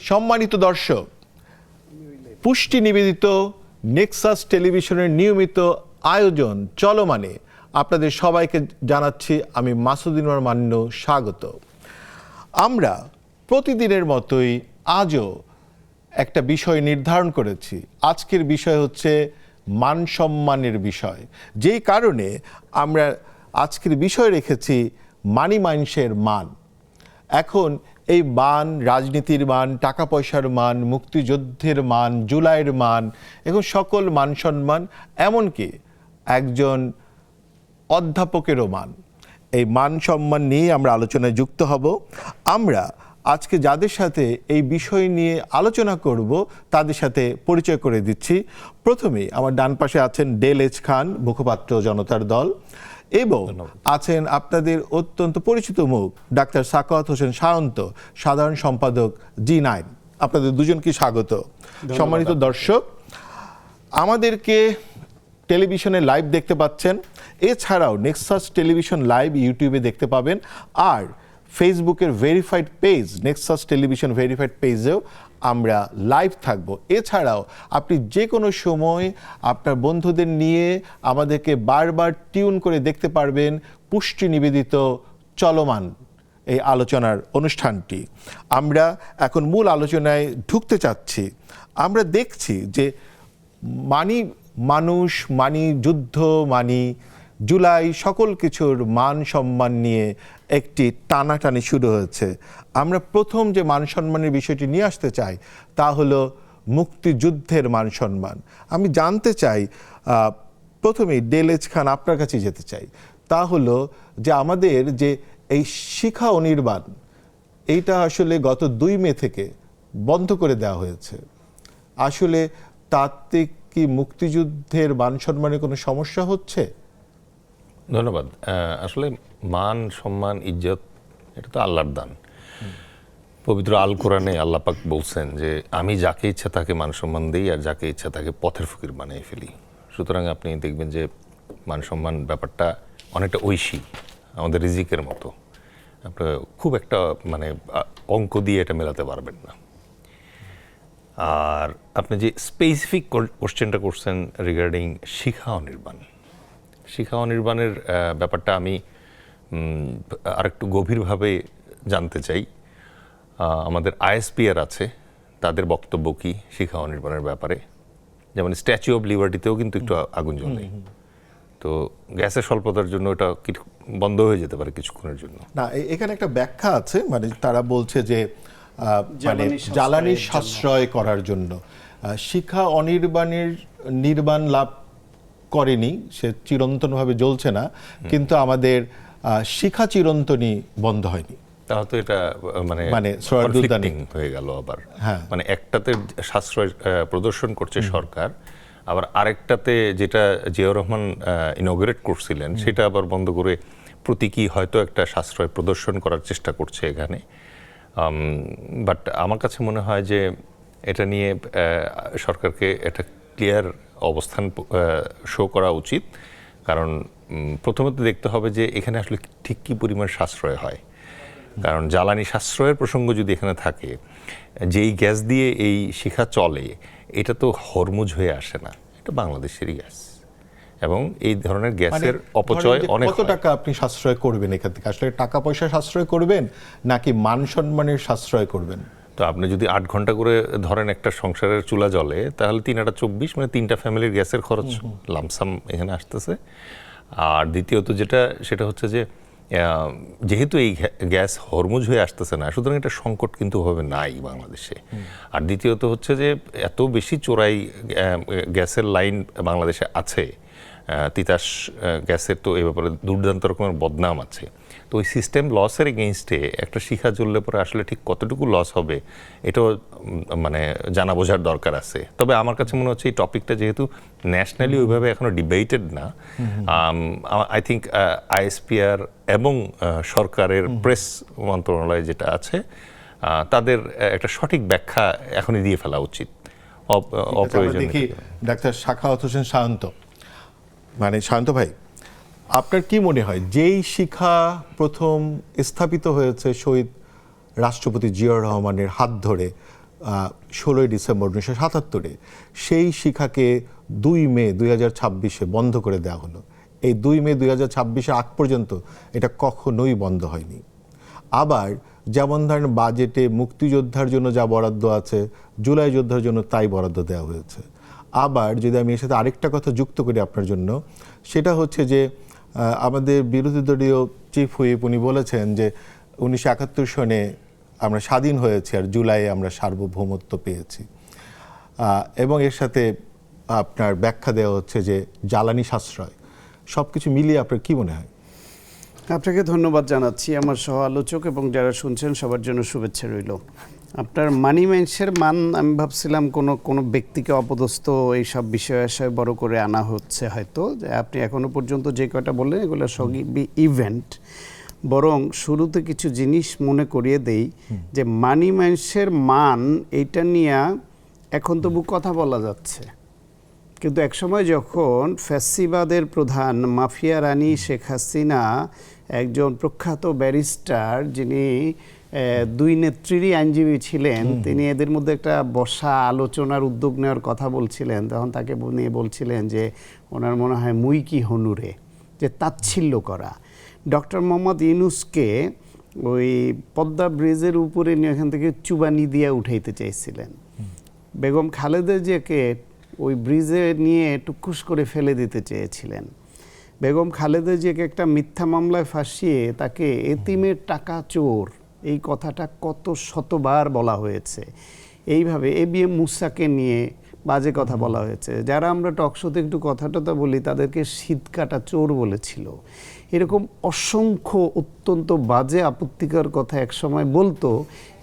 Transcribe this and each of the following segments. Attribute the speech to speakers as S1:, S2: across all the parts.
S1: সম্মানিত দর্শক, পুষ্টি নিবেদিত নেক্সাস টেলিভিশনের নিয়মিত আয়োজন চলমানে আপনাদের সবাইকে জানাচ্ছি আমি মাসুদিন মান্য স্বাগত। আমরা প্রতিদিনের মতোই আজও একটা বিষয় নির্ধারণ করেছি। আজকের বিষয় হচ্ছে মান সম্মানের বিষয়, যেই কারণে আমরা আজকের বিষয় রেখেছি মানি মাইন্সের মান। এখন এই মান, রাজনীতির মান, টাকা পয়সার মান, মুক্তিযুদ্ধের মান, জুলাইয়ের মান, এখন সকল মান সম্মান, এমনকি একজন অধ্যাপকেরও মান, এই মান সম্মান নিয়ে আমরা আলোচনায় যুক্ত হব। আমরা আজকে যাদের সাথে এই বিষয় নিয়ে আলোচনা করব তাদের সাথে পরিচয় করে দিচ্ছি। প্রথমেই আমার ডান পাশে আছেন ডেল এইচ খান, মুখপাত্র জনতার দল, এবং আছেন আপনাদের অত্যন্ত পরিচিত মুখ ডাক্তার সাখাওয়াত হোসেন সায়ন্ত, সাধারণ সম্পাদক G9। আপনাদের দুজনকে স্বাগত। সম্মানিত দর্শক, আমাদেরকে টেলিভিশনে লাইভ দেখতে পাচ্ছেন, এছাড়াও নেক্সাস টেলিভিশন লাইভ ইউটিউবে দেখতে পাবেন, আর ফেসবুকের verified page Nexus Television verified পেজেও আমরা লাইভ থাকব। এছাড়াও আপনি যে কোনো সময় আপনার বন্ধুদের নিয়ে আমাদেরকে বারবার টিউন করে দেখতে পারবেন পুষ্টি নিবেদিত চলমান এই আলোচনার অনুষ্ঠানটি। আমরা এখন মূল আলোচনায় ঢুকতে চাচ্ছি। আমরা দেখছি যে মানুষ, যুদ্ধ, জুলাই, সকল কিছুর মান সম্মান নিয়ে একটি টানাটানি শুরু হয়েছে। আমরা প্রথম যে মান সম্মানের বিষয়টি নিয়ে আসতে চাই তা হলো মুক্তিযুদ্ধের মান সম্মান। আমি জানতে চাই, প্রথমেই ডেল এইচ খান আপনার কাছে যেতে চাই, তা হলো যে আমাদের যে এই শিখা অনির্বাণ, এইটা আসলে গত 2 মে থেকে বন্ধ করে দেওয়া হয়েছে। আসলে তাতে কি মুক্তিযুদ্ধের মান সম্মানে কোনো সমস্যা হচ্ছে?
S2: ধন্যবাদ। আসলে মান সম্মান ইজ্জত এটা তো আল্লাহর দান। পবিত্র আল কোরআনে আল্লাহ পাক বলছেন যে আমি যাকে ইচ্ছা তাকে মান সম্মান দিই, আর যাকে ইচ্ছা তাকে পথের ফকির বানিয়ে ফেলি। সুতরাং আপনি দেখবেন যে মান সম্মান ব্যাপারটা অনেকটা ঐশী, আমাদের রিজিকের মতো। আপনার খুব একটা অঙ্ক দিয়ে এটা মেলাতে পারবেন না। আর আপনি যে স্পেসিফিক কোশ্চেনটা করছেন রিগার্ডিং শিখা অনির্বাণ, শিখা অনির্বাণের ব্যাপারটা আমি আরেকটু গভীরভাবে জানতে চাই। আমাদের ISPR আছে, তাদের বক্তব্য কি শিখা অনির্বাণের ব্যাপারে? যেমন স্ট্যাচু অফ লিবার্টিতেও কিন্তু একটু আগুন জ্বলে, তো গ্যাসের স্বল্পতার জন্য এটা বন্ধ হয়ে যেতে পারে কিছুক্ষণের জন্য।
S1: না, এখানে একটা ব্যাখ্যা আছে, তারা বলছে যে জ্বালানি সাশ্রয় করার জন্য। শিখা অনির্বাণের নির্বাণ লাভ করেনি, সে চিরন্তনভাবে জ্বলছে না, কিন্তু আমাদের শিখা চিরন্তনই বন্ধ হয়নি।
S2: তাহলে তো এটা কনফ্লিক্টিং হয়ে গেল আবার। একটাতে সাশ্রয় প্রদর্শন করছে সরকার, আবার আরেকটাতে যেটা জিয়াউর রহমান ইনঅগ্রেট করছিলেন সেটা আবার বন্ধ করে প্রতীকী হয়তো একটা সাশ্রয় প্রদর্শন করার চেষ্টা করছে এখানে। বাট আমার কাছে মনে হয় যে এটা নিয়ে সরকারকে একটা ক্লিয়ার অবস্থান শো করা উচিত। কারণ প্রথমত দেখতে হবে যে এখানে আসলে ঠিক কী পরিমাণ সাশ্রয় হয়। কারণ জ্বালানি সাশ্রয়ের প্রসঙ্গ যদি এখানে থাকে, যেই গ্যাস দিয়ে এই শিখা চলে এটা তো হরমুজ হয়ে আসে না, এটা বাংলাদেশেরই গ্যাস, এবং এই ধরনের গ্যাসের অপচয় অনেক।
S1: কত টাকা আপনি সাশ্রয় করবেন এখান থেকে? আসলে টাকা পয়সা সাশ্রয় করবেন নাকি মান সম্মানের সাশ্রয় করবেন?
S2: তো আপনি যদি 8 ঘন্টা করে ধরেন একটা সংসারের চুলা জ্বলে, তাহলে 3 8 24, 3টা ফ্যামিলির গ্যাসের খরচ লামসাম এখানে আসতেছে। আর দ্বিতীয়ত সেটা হচ্ছে যে যেহেতু এই গ্যাস হরমুজ হয়ে আসতেছে না, সুতরাং এটা সংকট কিন্তু ওভাবে নাই বাংলাদেশে। আর দ্বিতীয়ত হচ্ছে যে এত বেশি চোরাই গ্যাসের লাইন বাংলাদেশে আছে, তিতাস গ্যাসের তো এই ব্যাপারে দুর্দান্ত রকমের বদনাম আছে। তো ওই সিস্টেম লসের এগেইনস্টে একটা শিখা জ্বললে পরে আসলে ঠিক কতটুকু লস হবে এটাও জানা বোঝার দরকার আছে। তবে আমার কাছে মনে হচ্ছে এই টপিকটা যেহেতু ন্যাশনালি ওইভাবে এখনো ডিবেটেড না, আই থিঙ্ক ISPR এবং সরকারের প্রেস মন্ত্রণালয় যেটা আছে তাদের একটা সঠিক ব্যাখ্যা এখনই দিয়ে ফেলা উচিত।
S1: অপ্রয়োজনীয়। দেখি ডাক্তার সাখাওয়াত হোসেন সায়ন্ত, সায়ন্ত ভাই, আপনার কি মনে হয় যেই শিখা প্রথম স্থাপিত হয়েছে শহীদ রাষ্ট্রপতি জিয়াউর রহমানের হাত ধরে 16ই ডিসেম্বর 1977-এ, সেই শিখাকে 2 মে 2026-এ বন্ধ করে দেওয়া হলো। এই 2 মে 2026-এর আগ পর্যন্ত এটা কখনোই বন্ধ হয়নি। আবার যেমন ধরেন বাজেটে মুক্তিযোদ্ধার জন্য যা বরাদ্দ আছে, জুলাই যোদ্ধার জন্য তাই বরাদ্দ দেওয়া হয়েছে। আবার যদি আমি এর সাথে আরেকটা কথা যুক্ত করি আপনার জন্য, সেটা হচ্ছে যে আমাদের বিরোধী দলীয় চিফ হুইপ উনি বলেছেন যে 1971 সনে আমরা স্বাধীন হয়েছি আর জুলাইয়ে আমরা সার্বভৌমত্ব পেয়েছি, এবং এর সাথে আপনার ব্যাখ্যা দেওয়া হচ্ছে যে জ্বালানি সাশ্রয়। সব কিছু মিলিয়ে আপনার কি মনে হয়?
S3: আপনাকে ধন্যবাদ জানাচ্ছি, আমার সহ আলোচক এবং যারা শুনছেন সবার জন্য শুভেচ্ছা রইল। আপনার মানি মাইন্সের মান, আমি ভাবছিলাম কোনো ব্যক্তিকে অপদস্থ এইসব বিষয়ে বড় করে আনা হচ্ছে হয়তো। আপনি এখনো পর্যন্ত যে কয়টা বললেন এগুলো সবই ইভেন্ট। বরং শুরুতে কিছু জিনিস মনে করিয়ে দেই যে মানি মাইন্সের মান এইটা নিয়ে এখন তবু কথা বলা যাচ্ছে, কিন্তু একসময় যখন ফ্যাসিবাদের প্রধান মাফিয়া রানী শেখ হাসিনা একজন প্রখ্যাত ব্যারিস্টার, যিনি 2 নেত্রীরই আইনজীবী ছিলেন, তিনি এদের মধ্যে একটা বসা আলোচনার উদ্যোগ নেওয়ার কথা বলছিলেন, তখন তাকে নিয়ে বলছিলেন যে ওনার মনে হয় মুই কি হনুরে, যে তাচ্ছিল্য করা। ডক্টর মোহাম্মদ ইউনূসকে ওই পদ্মা ব্রিজের উপরে নিয়ে এখান থেকে চুবানি দিয়ে উঠাইতে চাইছিলেন। বেগম খালেদা জিয়াকে ওই ব্রিজে নিয়ে টুকুস করে ফেলে দিতে চেয়েছিলেন। বেগম খালেদা জিয়াকে একটা মিথ্যা মামলায় ফাঁসিয়ে তাকে এতিমের টাকা চোর, এই কথাটা কত শতবার বলা হয়েছে। এইভাবে এবিএম মূসাকে নিয়ে বাজে কথা বলা হয়েছে। যারা আমরা টকশোতে একটু কথাটা বলি তাদেরকে শীতকাটা চোর বলেছিল। এরকম অসংখ্য অত্যন্ত বাজে আপত্তিকর কথা এক সময় বলতো।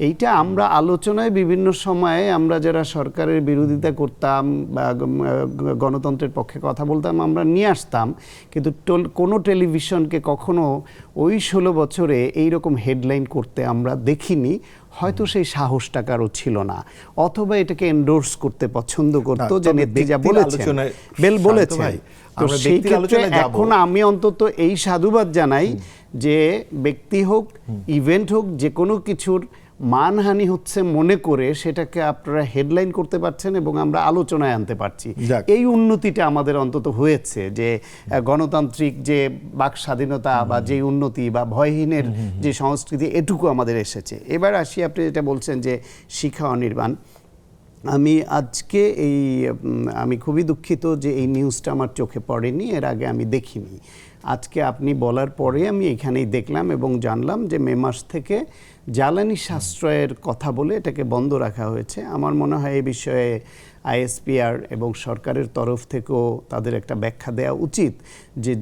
S3: এইটা আমরা আলোচনায় বিভিন্ন সময়ে আমরা যারা সরকারের বিরোধিতা করতাম বা গণতন্ত্রের পক্ষে কথা বলতাম আমরা নিয়ে আসতাম, কিন্তু কোনো টেলিভিশনকে কখনো ওই 16 বছরে এইরকম হেডলাইন করতে আমরা দেখিনি। হয়তো সেই সাহসটা কারো ছিল না, অথবা এটাকে এন্ডোর্স করতে পছন্দ করতো যে নেত্রী যা বলেছেন বলেছেন। তো সেই ক্ষেত্রে এখন আমি অন্তত এই সাধুবাদ জানাই যে ব্যক্তি হোক, ইভেন্ট হোক, যে কোনো কিছুর মানহানি হচ্ছে মনে করে সেটাকে আপনারা হেডলাইন করতে পারছেন এবং আমরা আলোচনায় আনতে পারছি। এই উন্নতিটা আমাদের অন্তত হয়েছে, যে গণতান্ত্রিক যে বাক স্বাধীনতা বা যে উন্নতি বা ভয়হীনের যে সংস্কৃতি, এটুকু আমাদের এসেছে। এবার আসি, আপনি যেটা বলছেন যে শিখা অনির্বাণ, আমি আজকে আমি খুবই দুঃখিত যে এই নিউজটা আমার চোখে পড়েনি, এর আগে আমি দেখিনি। আজকে আপনি বলার পরে আমি এখানেই দেখলাম এবং জানলাম যে মে মাস থেকে জ্বালানি সাশ্রয়ের কথা বলে এটাকে বন্ধ রাখা হয়েছে। আমার মনে হয় এই বিষয়ে আইএসপিআর এবং সরকারের তরফ থেকেও তাদের একটা ব্যাখ্যা দেওয়া উচিত,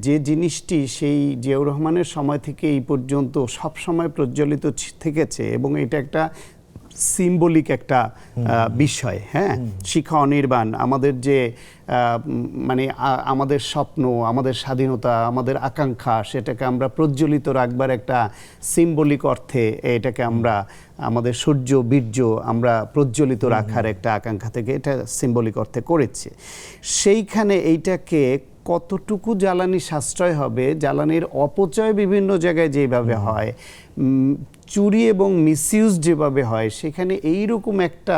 S3: যে জিনিসটি সেই জিয়াউর রহমানের সময় থেকে এই পর্যন্ত সব সময় প্রজ্বলিত থেকেছে এবং এটা একটা সিম্বলিক একটা বিষয়। হ্যাঁ, শিখা অনির্বাণ, আমাদের যে মানে আমাদের স্বপ্ন, আমাদের স্বাধীনতা, আমাদের আকাঙ্ক্ষা, সেটাকে আমরা প্রজ্বলিত রাখবার একটা সিম্বলিক অর্থে এটাকে আমরা আমাদের সূর্য বীর্য আমরা প্রজ্বলিত রাখার একটা আকাঙ্ক্ষা থেকে এটা সিম্বলিক অর্থে করেছে। সেইখানে এইটাকে কতটুকু জ্বালানি সাশ্রয় হবে, জ্বালানির অপচয় বিভিন্ন জায়গায় যেভাবে হয়, চুরি এবং মিসইউজ যেভাবে হয়, সেখানে এইরকম একটা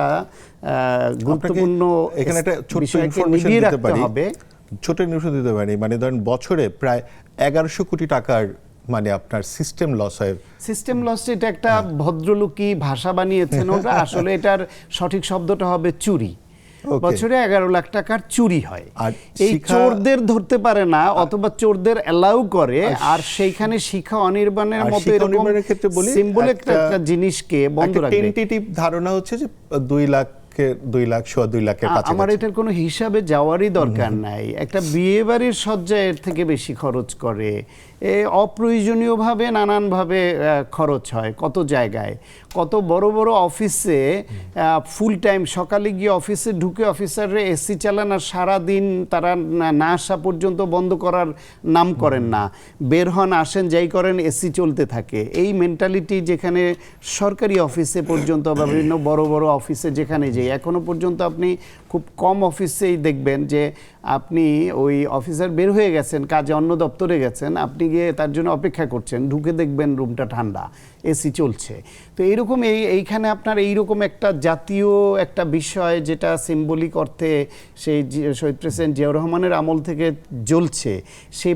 S3: গুরুত্বপূর্ণ
S1: এখানে একটা ছোট ইনফরমেশন দিতে পারি, ছোট ইনফরমেশন দিতে পারি। মানে ধরেন বছরে প্রায় 1100 কোটি টাকার মানে আপনার সিস্টেম লস হয়।
S3: সিস্টেম লস, এটা একটা ভদ্রলোকী ভাষা বানিয়েছেন ওটা, আসলে এটার সঠিক শব্দটা হবে চুরি। বছরে 11 লাখ টাকার চুরি হয়। এই চোরদের ধরতে পারে না অথবা চোরদের অ্যালাউ করে, আর সেইখানে শিখা অনির্বাণের মতো এরকম সিম্বলিক একটা জিনিসকে বন্ধ রাখবে।
S1: টেন্টেটিভ ধারণা হচ্ছে যে 2 লাখ, 2 লাখের কাছে।
S3: আমার এটার কোনো হিসাবে যাওয়ারই দরকার নাই। একটা বিয়ে বাড়ির সজ্জা এর থেকে বেশি খরচ করে, অপ্রয়োজনীয়ভাবে নানানভাবে খরচ হয় কত জায়গায়। কত বড় বড় অফিসে ফুল টাইম সকালে গিয়ে অফিসে ঢুকে অফিসাররা এসি চালান আর সারাদিন তারা না আসা পর্যন্ত বন্ধ করার নাম করেন না, বের হন আসেন যাই করেন এসি চলতে থাকে। এই মেন্টালিটি যেখানে সরকারি অফিসে পর্যন্ত বা বিভিন্ন বড় বড় অফিসে যেখানে যাই, এখনো পর্যন্ত আপনি খুব কম অফিসেই দেখবেন যে আপনি ওই অফিসার বের হয়ে গেছেন, কাজে অন্য দপ্তরে গেছেন, আপনি গিয়ে তার জন্য অপেক্ষা করছেন, ঢুকে দেখবেন রুমটা ঠান্ডা, এসি চলছে। তো এইরকম এইখানে আপনার এইরকম একটা জাতীয় একটা বিষয় যেটা সিম্বলিক অর্থে সেই শহীদ প্রেসিডেন্ট জিয়াউর রহমানের আমল থেকে জ্বলছে, সেই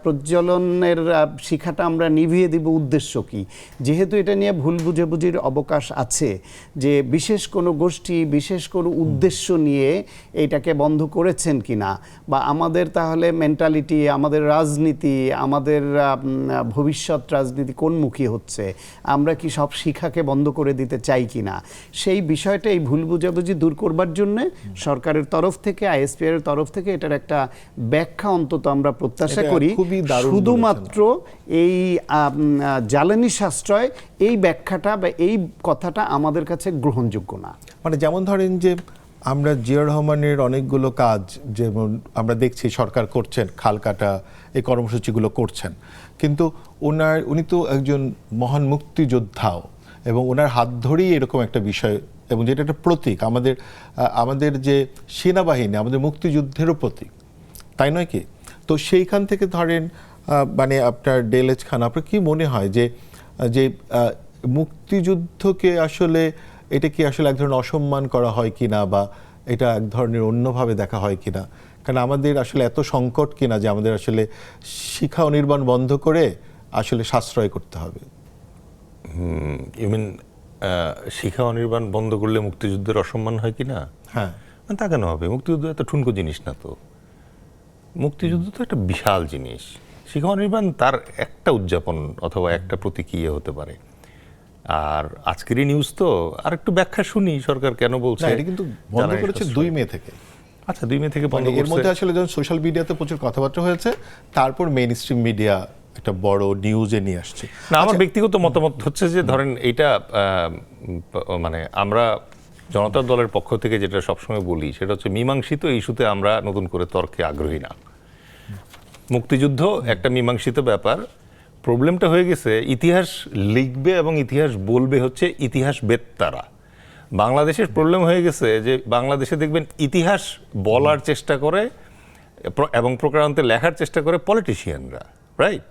S3: প্রজ্বলনের শিখাটা আমরা নিভিয়ে দিব উদ্দেশ্য কি? যেহেতু এটা নিয়ে ভুল বুঝাবুঝির অবকাশ আছে যে বিশেষ কোনো গোষ্ঠী বিশেষ কোনো উদ্দেশ্য নিয়ে এইটাকে বন্ধ করেছেন কিনা, বা আমাদের তাহলে মেন্টালিটি, আমাদের রাজনীতি, আমাদের ভবিষ্যৎ রাজনীতি কোনমুখী হচ্ছে, আমরা কি সব শিক্ষাকে বন্ধ করে দিতে চাই কিনা, সেই বিষয়টা, এই ভুল বুঝাবুঝি দূর করবার জন্য সরকারের তরফ থেকে, আইএসপিআর এর তরফ থেকে এটার একটা ব্যাখ্যা অন্তত আমরা প্রত্যাশা করি। শুধুমাত্র এই জ্বালানি সাশ্রয়, এই ব্যাখ্যাটা বা এই কথাটা আমাদের কাছে গ্রহণযোগ্য না।
S1: মানে যেমন ধরেন যে আমরা জিয়াউর রহমানের অনেকগুলো কাজ যেমন আমরা দেখছি সরকার করছেন, খাল কাটা, এই কর্মসূচিগুলো করছেন, কিন্তু উনি তো একজন মহান মুক্তিযোদ্ধাও, এবং ওনার হাত ধরেই এরকম একটা বিষয়, এবং যেটা একটা প্রতীক আমাদের যে সেনাবাহিনী, আমাদের মুক্তিযুদ্ধেরও প্রতীক, তাই নয় কি? তো সেইখান থেকে ধরেন মানে আপনার ডেলেজ খান, আপনার কি মনে হয় যে যে মুক্তিযুদ্ধকে আসলে এটা কি আসলে এক ধরনের অসম্মান করা হয় কিনা, বা এটা এক ধরনের অন্যভাবে দেখা হয় কিনা? কারণ আমাদের আসলে এত সংকট কিনা যে আমাদের আসলে শিক্ষা অনির্বাণ বন্ধ করে আসলে সাশ্রয় করতে হবে।
S2: ইউ মিন শিক্ষা অনির্বাণ বন্ধ করলে মুক্তিযুদ্ধের অসম্মান হয় কিনা?
S1: হ্যাঁ,
S2: তা কেন হবে? মুক্তিযুদ্ধ এত ঠুনকো জিনিস না তো। মুক্তিযুদ্ধ তো একটা বিশাল জিনিস। শিক্ষা অনির্বাণ তার একটা উদযাপন অথবা একটা প্রতীকীয় হতে পারে। আর আজকেরই নিউজ তো আর একটু ব্যাখ্যা শুনি সরকার কেন বলছে।
S1: এটা কিন্তু বন্ধ করেছে 2 মে থেকে।
S2: আচ্ছা, 2 মে থেকে বন্ধ
S1: এর
S2: করছে।
S1: মধ্যে আসলে যখন সোশ্যাল মিডিয়াতে প্রচুর কথাবার্তা হয়েছে, তারপর মেইন স্ট্রিম মিডিয়া একটা বড় নিউজে নিয়ে আসছে।
S2: না, আমার ব্যক্তিগত মতামত হচ্ছে যে ধরেন এইটা মানে আমরা জনতা দলের পক্ষ থেকে যেটা সবসময় বলি সেটা হচ্ছে মীমাংসিত ইস্যুতে আমরা নতুন করে তর্কে আগ্রহী না। মুক্তিযুদ্ধ একটা মীমাংসিত ব্যাপার। প্রবলেমটা হয়ে গেছে ইতিহাস লিখবে এবং ইতিহাস বলবে হচ্ছে ইতিহাস বেত্তারা। বাংলাদেশের প্রবলেম হয়ে গেছে যে বাংলাদেশে দেখবেন ইতিহাস বলার চেষ্টা করে এবং প্রকারান্তে লেখার চেষ্টা করে পলিটিশিয়ানরা, রাইট?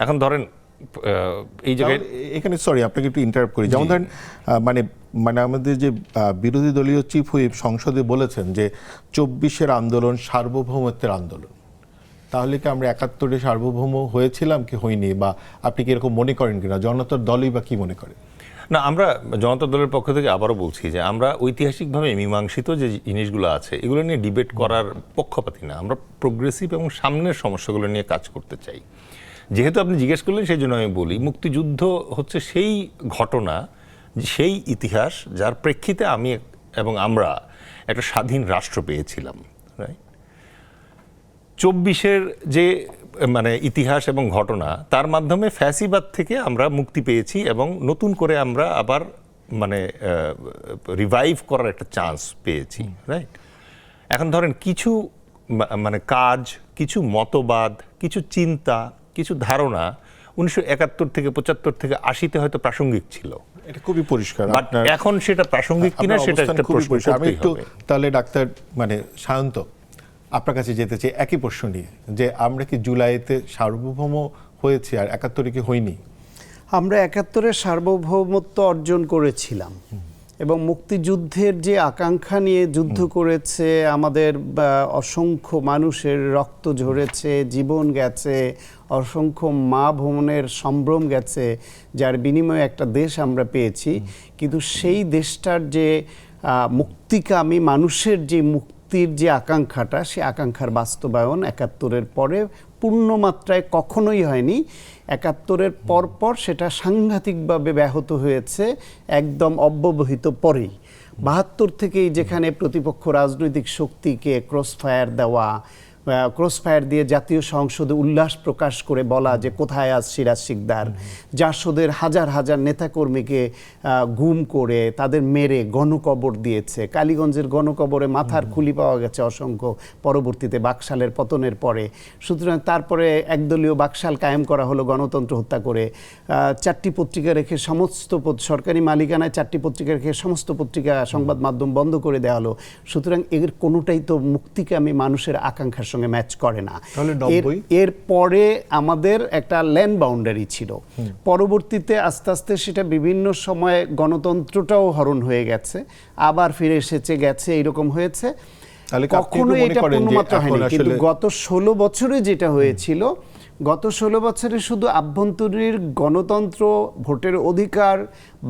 S2: এখন ধরেন এই জায়গায়
S1: এখানে সরি আপনাকে একটু ইন্টারাপ্ট করি। যেমন ধরেন মানে আমাদের যে বিরোধী দলীয় চিফ হুইপ সংসদে বলেছেন যে 24-এর আন্দোলন সার্বভৌমত্বের আন্দোলন। তাহলে কি আমরা 71-এ সার্বভৌম হয়েছিলাম কি হইনি, বা আপনি কি এরকম মনে করেন কিনা? জনতার দলই বা কি মনে করে?
S2: না, আমরা জনতা দলের পক্ষ থেকে আবারও বলছি যে আমরা ঐতিহাসিকভাবে মীমাংসিত যে জিনিসগুলো আছে এগুলো নিয়ে ডিবেট করার পক্ষপাতী না। আমরা প্রোগ্রেসিভ এবং সামনের সমস্যাগুলো নিয়ে কাজ করতে চাই। যেহেতু আপনি জিজ্ঞেস করলেন সেই জন্য আমি বলি মুক্তিযুদ্ধ হচ্ছে সেই ঘটনা, সেই ইতিহাস যার প্রেক্ষিতে আমি এবং আমরা একটা স্বাধীন রাষ্ট্র পেয়েছিলাম, রাইট? 24-এর যে মানে ইতিহাস এবং ঘটনা, তার মাধ্যমে ফ্যাসিবাদ থেকে আমরা মুক্তি পেয়েছি এবং নতুন করে আমরা আবার মানে রিভাইভ করার একটা চান্স পেয়েছি, রাইট? এখন ধরেন কিছু মানে কাজ, কিছু মতবাদ, কিছু চিন্তা, কিছু ধারণা 1971 থেকে 75 থেকে 80-তে হয়তো প্রাসঙ্গিক ছিল।
S1: এটা খুবই পরিষ্কার।
S2: এখন সেটা প্রাসঙ্গিক কিনা সেটা একটা প্রশ্ন
S1: আমি একটু
S2: করতেই হবে।
S1: তাহলে ডাক্তার মানে সায়ন্ত আপনার কাছে যেতে চাই একই প্রশ্ন নিয়ে, যে আমরা কি জুলাইতে সার্বভৌম হয়েছি আর 71-এ কি হয়নি?
S3: আমরা 71-এর সার্বভৌমত্ব অর্জন করেছিলাম এবং মুক্তিযুদ্ধের যে আকাঙ্ক্ষা নিয়ে যুদ্ধ করেছে আমাদের অসংখ্য মানুষের রক্ত ঝরেছে, জীবন গেছে, অসংখ্য মা ভ্রমণের সম্ভ্রম গেছে, যার বিনিময়ে একটা দেশ আমরা পেয়েছি। কিন্তু সেই দেশটার যে মুক্তিকামী মানুষের যে মুক্তির যে আকাঙ্ক্ষাটা, সেই আকাঙ্ক্ষার বাস্তবায়ন 71-এর পরে পূর্ণমাত্রায় কখনোই হয়নি। 71-এর পরপর সেটা সাংঘাতিকভাবে ব্যাহত হয়েছে একদম অব্যবহিত পরেই। 72 থেকেই যেখানে প্রতিপক্ষ রাজনৈতিক শক্তিকে ক্রসফায়ার দেওয়া, ক্রসফায়ার দিয়ে জাতীয় সংসদে উল্লাস প্রকাশ করে বলা যে কোথায় আজ সিরাজ শিকদার, জাসদের হাজার হাজার নেতাকর্মীকে গুম করে তাদের মেরে গণকবর দিয়েছে, কালীগঞ্জের গণকবরে মাথার খুলি পাওয়া গেছে অসংখ্য পরবর্তীতে বাকশালের পতনের পরে। সুতরাং তারপরে একদলীয় বাকশাল কায়েম করা হলো গণতন্ত্র হত্যা করে, 4টি পত্রিকা রেখে সমস্ত সরকারি মালিকানায় 4টি পত্রিকা রেখে সমস্ত পত্রিকা সংবাদ মাধ্যম বন্ধ করে দেওয়া হলো। সুতরাং এর কোনোটাই তো মুক্তিকামী মানুষের আকাঙ্ক্ষার সঙ্গে ম্যাচ করে না। এর পরে আমাদের একটা ল্যান্ড বাউন্ডারি ছিল, পরবর্তীতে আস্তে আস্তে সেটা বিভিন্ন সময় গণতন্ত্রটাও হরণ হয়ে গেছে, আবার ফিরে এসেছে গেছে, এইরকম হয়েছে। কখনো এটা পূর্ণমাত্রা হয়নি। কিন্তু গত 16 বছরে যেটা হয়েছিল, গত 16 বছরে শুধু আভ্যন্তরীণ গণতন্ত্র, ভোটের অধিকার,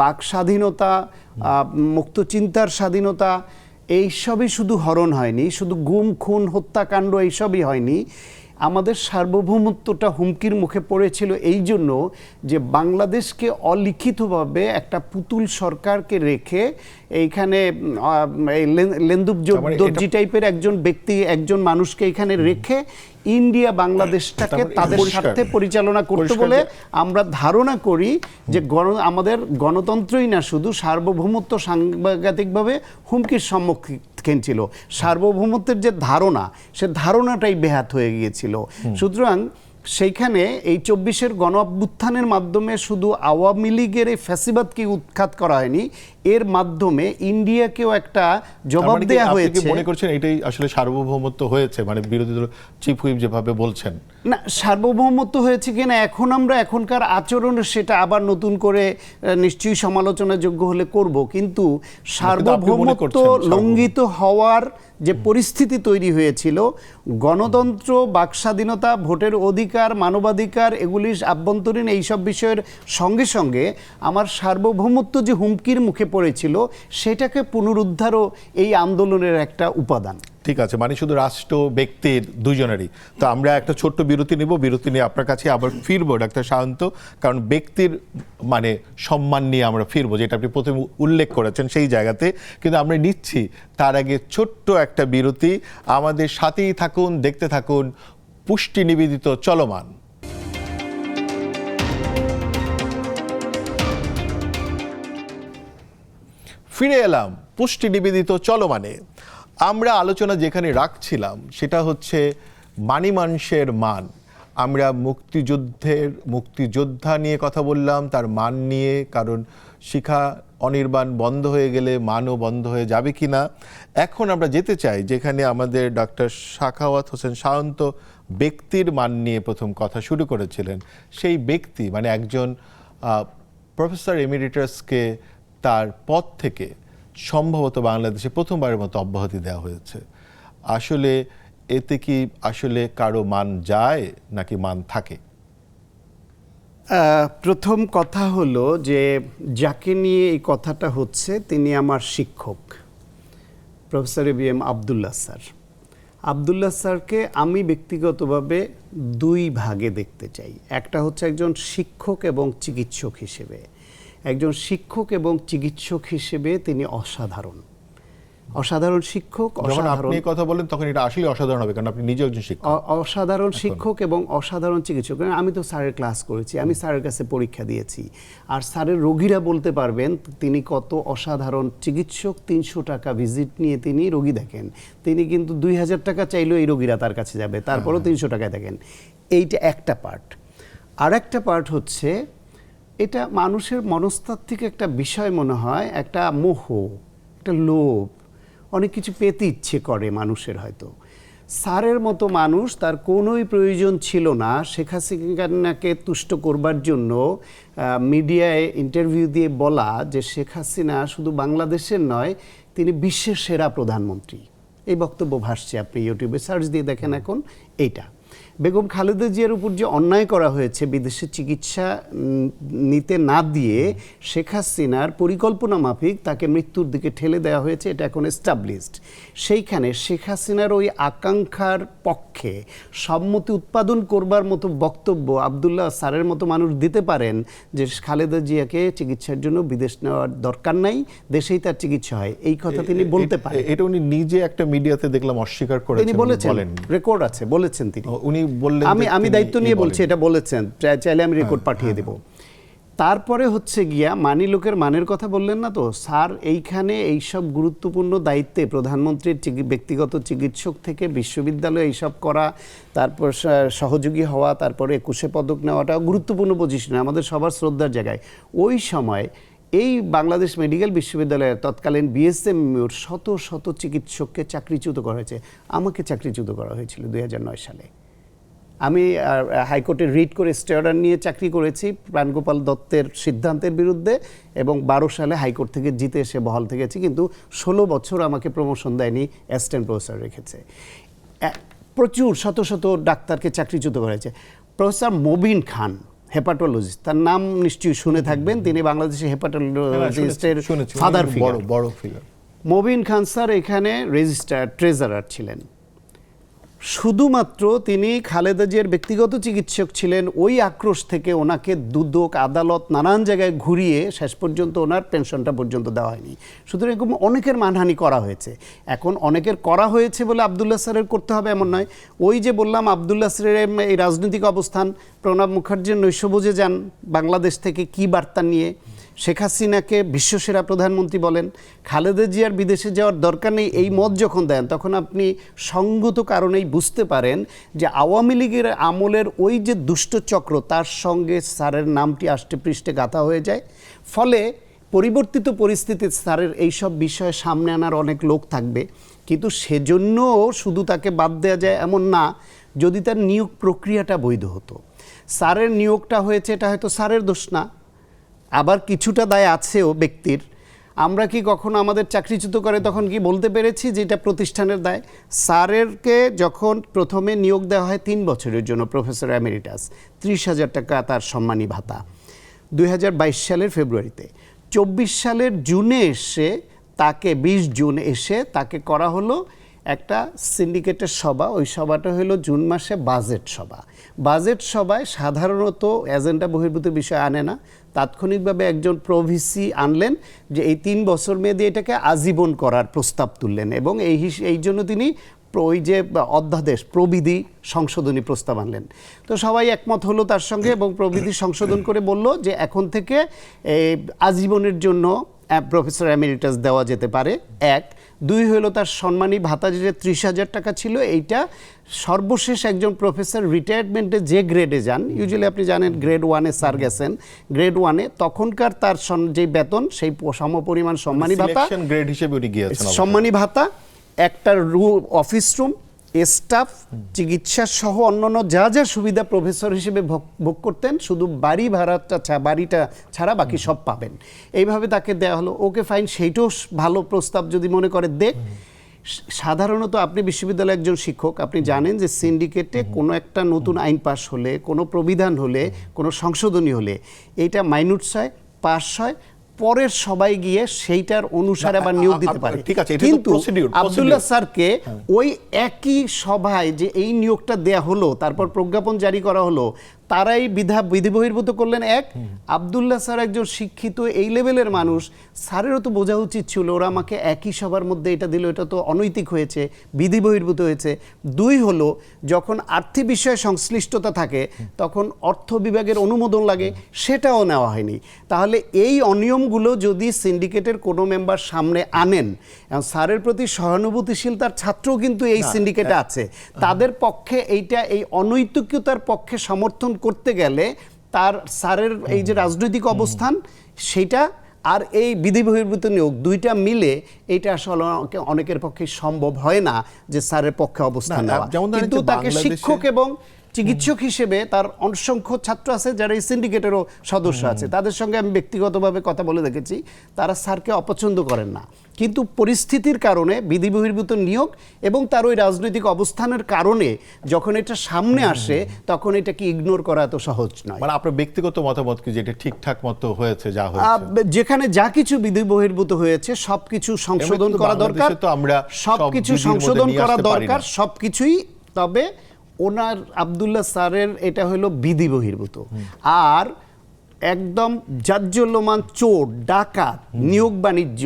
S3: বাক স্বাধীনতা, মুক্ত চিন্তার স্বাধীনতা, এইসবই শুধু হরণ হয়নি, শুধু গুম খুন হত্যাকাণ্ড এইসবই হয়নি, আমাদের সার্বভৌমত্বটা হুমকির মুখে পড়েছিল এই জন্য যে বাংলাদেশকে অলিখিতভাবে একটা পুতুল সরকারকে রেখে এইখানে লেন্দুব দর্জি টাইপের একজন ব্যক্তি, একজন মানুষকে এখানে রেখে ইন্ডিয়া বাংলাদেশটাকে তাদের স্বার্থে পরিচালনা করতে বলে আমরা ধারণা করি যে আমাদের গণতন্ত্রই না, শুধু সার্বভৌমত্ব সাংঘাতিকভাবে হুমকির সম্মুখীন ছিল। সার্বভৌমত্বের যে ধারণা, সে ধারণাটাই বেহাত হয়ে গিয়েছিল। সুতরাং সেইখানে এই 24-এর গণ অভ্যুত্থানের মাধ্যমে শুধু আওয়ামী লীগের এই ফ্যাসিবাদকে উৎখাত করা হয়নি, এর মাধ্যমে ইন্ডিয়াকেও একটা জবাব দেওয়া হয়েছে।
S1: মনে করছেন এটাই আসলে সার্বভৌমত্ব হয়েছে, মানে বিরোধী দল চিফ হুইপ যেভাবে বলছেন?
S3: না, সার্বভৌমত্ব হয়েছে কিনা এখন আমরা এখনকার আচরণ সেটা আবার নতুন করে নিশ্চয়ই সমালোচনার যোগ্য হলে করব, কিন্তু সার্বভৌমত্ব লঙ্ঘিত হওয়ার যে পরিস্থিতি তৈরি হয়েছিল, গণতন্ত্র, বাকস্বাধীনতা, ভোটের অধিকার, মানবাধিকার, এগুলি আভ্যন্তরীণ এইসব বিষয়ের সঙ্গে সঙ্গে আমার সার্বভৌমত্ব যে হুমকির মুখে পড়েছিল, সেটাকে পুনরুদ্ধারও এই আন্দোলনের একটা উপাদান।
S1: ঠিক আছে, মানে শুধু রাষ্ট্র ব্যক্তির দুজনেরই। তো আমরা একটা ছোট্ট বিরতি নিব, বিরতি নিয়ে আপনার কাছে আবার ফিরবো ডাক্তার শান্ত, কারণ ব্যক্তির মানে সম্মান নিয়ে আমরা ফিরবো, যেটা আপনি প্রথমে উল্লেখ করেছেন সেই জায়গাতে, কিন্তু আমরা নিচ্ছি তার আগে ছোট্ট একটা বিরতি। আমাদের সাথেই থাকুন, দেখতে থাকুন পুষ্টি নিবেদিত চলমান। ফিরে এলাম পুষ্টি নিবেদিত চলমানে। আমরা আলোচনা যেখানে রাখছিলাম সেটা হচ্ছে মানি মানুষের মান। আমরা মুক্তিযোদ্ধা নিয়ে কথা বললাম, তার মান নিয়ে, কারণ শিক্ষা অনির্বাণ বন্ধ হয়ে গেলে মানও বন্ধ হয়ে যাবে কি না। এখন আমরা যেতে চাই যেখানে আমাদের ডক্টর সাখাওয়াত হোসেন শান্ত ব্যক্তির মান নিয়ে প্রথম কথা শুরু করেছিলেন। সেই ব্যক্তি মানে একজন প্রফেসর এমিরিটাসকে তার পদ থেকে সম্ভবত বাংলাদেশে প্রথমবারের মতো অব্যাহতি দেওয়া হয়েছে। আসলে এতে কি আসলে কারো মান যায় নাকি মান থাকে?
S3: প্রথম কথা হলো যে যাকে নিয়ে এই কথাটা হচ্ছে তিনি আমার শিক্ষক, professor ABM Abdullah sir. Abdullah স্যারকে আমি ব্যক্তিগতভাবে 2 ভাগে দেখতে চাই। একটা হচ্ছে একজন শিক্ষক এবং চিকিৎসক হিসেবে। একজন শিক্ষক এবং চিকিৎসক হিসেবে তিনি অসাধারণ শিক্ষক।
S1: আপনি কথা বলেন তখন এটা আসলে অসাধারণ হবে, কারণ আপনি নিজে একজন শিক্ষক।
S3: অসাধারণ শিক্ষক এবং অসাধারণ চিকিৎসক। আমি তো স্যারের ক্লাস করেছি, আমি স্যারের কাছে পরীক্ষা দিয়েছি, আর স্যারের রোগীরা বলতে পারবেন তিনি কত অসাধারণ চিকিৎসক। 300 টাকা ভিজিট নিয়ে তিনি রোগী দেখেন, তিনি কিন্তু 2000 টাকা চাইলেও এই রোগীরা তার কাছে যাবে, তারপরও 300 টাকায় দেখেন। এইটা একটা পার্ট। আর একটা পার্ট হচ্ছে এটা মানুষের মনস্তাত্ত্বিক একটা বিষয় মনে হয়, একটা মোহ, একটা লোভ, অনেক কিছু পেতে ইচ্ছে করে মানুষের। হয়তো স্যারের মতো মানুষ, তার কোনোই প্রয়োজন ছিল না শেখ হাসিনাকে তুষ্ট করবার জন্য মিডিয়ায় ইন্টারভিউ দিয়ে বলা যে শেখ হাসিনা শুধু বাংলাদেশের নয়, তিনি বিশ্বের সেরা প্রধানমন্ত্রী। এই বক্তব্য ভাসছে, আপনি ইউটিউবে সার্চ দিয়ে দেখেন এখন। এইটা বেগম খালেদা জিয়ার উপর যে অন্যায় করা হয়েছে বিদেশে চিকিৎসা নিতে না দিয়ে শেখ হাসিনার পরিকল্পনা মাফিক তাকে মৃত্যুর দিকে ঠেলে দেওয়া হয়েছে, এটা এখন এস্টাবলিশড। সেইখানে শেখ হাসিনার ওই আকাঙ্ক্ষার পক্ষে সম্মতি উৎপাদন করবার মতো বক্তব্য আব্দুল্লাহ স্যারের মতো মানুষ দিতে পারেন যে খালেদা জিয়াকে চিকিৎসার জন্য বিদেশ নেওয়ার দরকার নাই, দেশেই তার চিকিৎসা হয়, এই কথা তিনি বলতে পারেন।
S1: এটা উনি নিজে একটা মিডিয়াতে দেখলাম অস্বীকার করেছেন,
S3: তিনি বলেছেন, রেকর্ড আছে, বলেছেন তিনি।
S1: উনি বললেন,
S3: আমি দায়িত্ব নিয়ে বলছি, এটা বলেছেন, চাইলে আমি রেকর্ড পাঠিয়ে দেব। তারপরে হচ্ছে গিয়া মানি লোকের মানের কথা বললেন না তো স্যার, এইখানে এইসব গুরুত্বপূর্ণ দায়িত্বে প্রধানমন্ত্রীর ব্যক্তিগত চিকিৎসক থেকে বিশ্ববিদ্যালয়ে এইসব করা, তারপর সহযোগী হওয়া, তারপরে 21 পদক নেওয়াটা গুরুত্বপূর্ণ পজিশন, আমাদের সবার শ্রদ্ধার জায়গায়। ওই সময় এই বাংলাদেশ মেডিকেল বিশ্ববিদ্যালয়ের তৎকালীন বিএসএমইউর শত শত চিকিৎসককে চাকরিচ্যুত করা হয়েছে। আমাকে চাকরিচ্যুত করা হয়েছিল 2009 সালে। আমি হাইকোর্টে রিট করে স্টে অর্ডার নিয়ে চাকরি করেছি প্রাণগোপাল দত্তের সিদ্ধান্তের বিরুদ্ধে, এবং 12 সালে হাইকোর্ট থেকে জিতে এসে বহাল থেকেছি, কিন্তু 16 বছর আমাকে প্রমোশন দেয়নি, অ্যাসিস্ট্যান্ট প্রফেসর রেখেছে। প্রচুর শত শত ডাক্তারকে চাকরিচ্যুত করা হয়েছে। প্রফেসর মবিন খান, হেপাটোলজিস্ট, তার নাম নিশ্চয়ই শুনে থাকবেন, তিনি বাংলাদেশের হেপাটোলজিস্টের ফাদার ফিগার,
S1: বড় ফিগার।
S3: মবিন খান স্যার এখানে রেজিস্ট্রার ট্রেজারার ছিলেন। শুধুমাত্র তিনি খালেদা জিয়ার ব্যক্তিগত চিকিৎসক ছিলেন, ওই আক্রোশ থেকে ওনাকে দুদক, আদালত, নানান জায়গায় ঘুরিয়ে শেষ পর্যন্ত ওনার পেনশনটা পর্যন্ত দেওয়া হয়নি। সুতরাং এরকম অনেকের মানহানি করা হয়েছে। এখন অনেকের করা হয়েছে বলে আব্দুল্লাহ স্যারের করতে হবে এমন নয়। ওই যে বললাম আব্দুল্লাহ স্যারের এই রাজনৈতিক অবস্থান, প্রণব মুখার্জির নৈশভোজে যান বাংলাদেশ থেকে কি বার্তা নিয়ে, শেখ হাসিনাকে বিশ্বসেরা প্রধানমন্ত্রী বলেন, খালেদা জিয়ার বিদেশে যাওয়ার দরকার নেই এই মত যখন দেন, তখন আপনি সঙ্গত কারণেই বুঝতে পারেন যে আওয়ামী লীগের আমলের ওই যে দুষ্ট চক্র, তার সঙ্গে স্যারের নামটি আষ্টে পৃষ্ঠে গাঁথা হয়ে যায়। ফলে পরিবর্তিত পরিস্থিতিতে স্যারের এইসব বিষয়ে সামনে আনার অনেক লোক থাকবে, কিন্তু সেজন্যও শুধু তাকে বাদ দেওয়া যায় এমন না। যদি তার নিয়োগ প্রক্রিয়াটা বৈধ হতো, স্যারের নিয়োগটা হয়েছে, এটা হয়তো স্যারের দোষ না, আবার কিছুটা দায় আছেও ব্যক্তির। আমরা কি কখনো আমাদের চাকরিচ্যুত করে তখন কি বলতে পেরেছি যে এটা প্রতিষ্ঠানের দায়? স্যারেরকে যখন প্রথমে নিয়োগ দেওয়া হয় 3 বছরের জন্য প্রফেসর এমেরিটাস, 30,000 টাকা তার সম্মানী ভাতা 2022 সালের ফেব্রুয়ারিতে। 24 সালের জুনে এসে তাকে 20 জুন এসে তাকে করা হলো একটা সিন্ডিকেটের সভা। ওই সভাটা হলো জুন মাসে বাজেট সভা। বাজেট সভায় সাধারণত এজেন্ডা বহির্ভূত বিষয় আনে না, তাৎক্ষণিকভাবে একজন প্রভিসি আনলেন যে এই 3 বছর মেয়াদী এটাকে আজীবন করার প্রস্তাব তুললেন, এবং এই জন্য তিনি ওই যে অধ্যাদেশ প্রবিধি সংশোধনী প্রস্তাব আনলেন। তো সবাই একমত হলো তার সঙ্গে, এবং প্রবিধি সংশোধন করে বলল যে এখন থেকে আজীবনের জন্য প্রফেসর এমেরিটাস দেওয়া যেতে পারে। 1, 2 হলো তার সম্মানী ভাতা যে 30,000 টাকা ছিল, এইটা সর্বশেষ একজন প্রফেসর রিটায়ারমেন্টে যে গ্রেডে যান, ইউজুয়ালি আপনি জানেন গ্রেড 1-এ স্যার গেছেন, গ্রেড 1-এ তখনকার তার যে বেতন সেই সমপরিমাণ সম্মানী ভাতা,
S1: গ্রেড হিসেবে উনি গিয়েছেন,
S3: সম্মানী ভাতা, একটা অফিস রুম, স্টাফ, চিকিৎসা সহ অন্যান্য যা যা সুবিধা প্রফেসর হিসেবে ভোগ করতেন, শুধু বাড়িটা ছাড়া বাকি সব পাবেন। এইভাবে তাকে দেওয়া হলো। ওকে ফাইন, সেইটাও ভালো প্রস্তাব যদি মনে করে দেখ। সাধারণত আপনি বিশ্ববিদ্যালয়ের একজন শিক্ষক, আপনি জানেন যে সিন্ডিকেটে কোনো একটা নতুন আইন পাস হলে, কোনো প্রবিধান হলে, কোনো সংশোধনী হলে এইটা মাইনুটস হয়, পাস হয়, পরের সবাই গিয়ে সেইটার অনুসারে আবার নিয়োগ দিতে পারে। কিন্তু আব্দুল্লাহ স্যারকে ওই একই সভায় যে এই নিয়োগটা দেয়া হলো, তারপর প্রজ্ঞাপন জারি করা হলো, তারাই বিধি বহির্ভূত করলেন। আব্দুল্লাহ স্যার একজন শিক্ষিত এই লেভেলের মানুষ, স্যারেরও তো বোঝা উচিত ছিল ওরা আমাকে একই সবার মধ্যে এটা দিল, এটা তো অনৈতিক হয়েছে, বিধি বহির্ভূত হয়েছে। 2 হলো যখন আর্থিক বিষয়ে সংশ্লিষ্টতা থাকে তখন অর্থ বিভাগের অনুমোদন লাগে, সেটাও নেওয়া হয়নি। তাহলে এই অনিয়মগুলো যদি সিন্ডিকেটের কোনো মেম্বার সামনে আনেন, এবং স্যারের প্রতি সহানুভূতিশীল তার ছাত্রও কিন্তু এই সিন্ডিকেটে আছে, তাদের পক্ষে এইটা এই অনৈতিকতার পক্ষে সমর্থন করতে গেলে তার স্যারের এই যে রাজনৈতিক অবস্থান সেইটা আর এই বিধি বহির্ভূত নিয়োগ, দুইটা মিলে এটা আসলে অনেকের পক্ষে সম্ভব হয় না যে স্যারের পক্ষে অবস্থান নেওয়া। কিন্তু তাকে শিক্ষক এবং চিকিৎসক হিসেবে তার অসংখ্য ছাত্র আছে যারা এই সিন্ডিকেটেরও সদস্য আছে, তাদের সঙ্গে আমি ব্যক্তিগতভাবে কথা বলে দেখেছি, তারা স্যারকে অপছন্দ করেন না। কিন্তু পরিস্থিতির কারণে বিধি বহির্ভূত নিয়োগ এবং তার ওই রাজনৈতিক অবস্থানের কারণে যখন এটা সামনে আসে তখন এটাকে ইগনোর করা এত সহজ নয়।
S1: মানে আপনার ব্যক্তিগত মতামত কি যে এটা ঠিকঠাক মতো হয়েছে যা হয়েছে?
S3: যেখানে যা কিছু বিধি বহির্ভূত হয়েছে সবকিছু সংশোধন
S1: এমনিতে তো
S3: করা দরকার,
S1: বাংলাদেশে তো আমরা
S3: সবকিছু
S1: সব বিধির মধ্যে
S3: সংশোধন
S1: নিয়ে
S3: করা
S1: আসতে পারি
S3: দরকার
S1: না।
S3: সবকিছুই। তবে ওনার আব্দুল্লাহ স্যারের এটা হলো বিধি বহির্ভূত, আর একদম জাজ্জল্যমান চোর ডাকাত নিয়োগ বাণিজ্য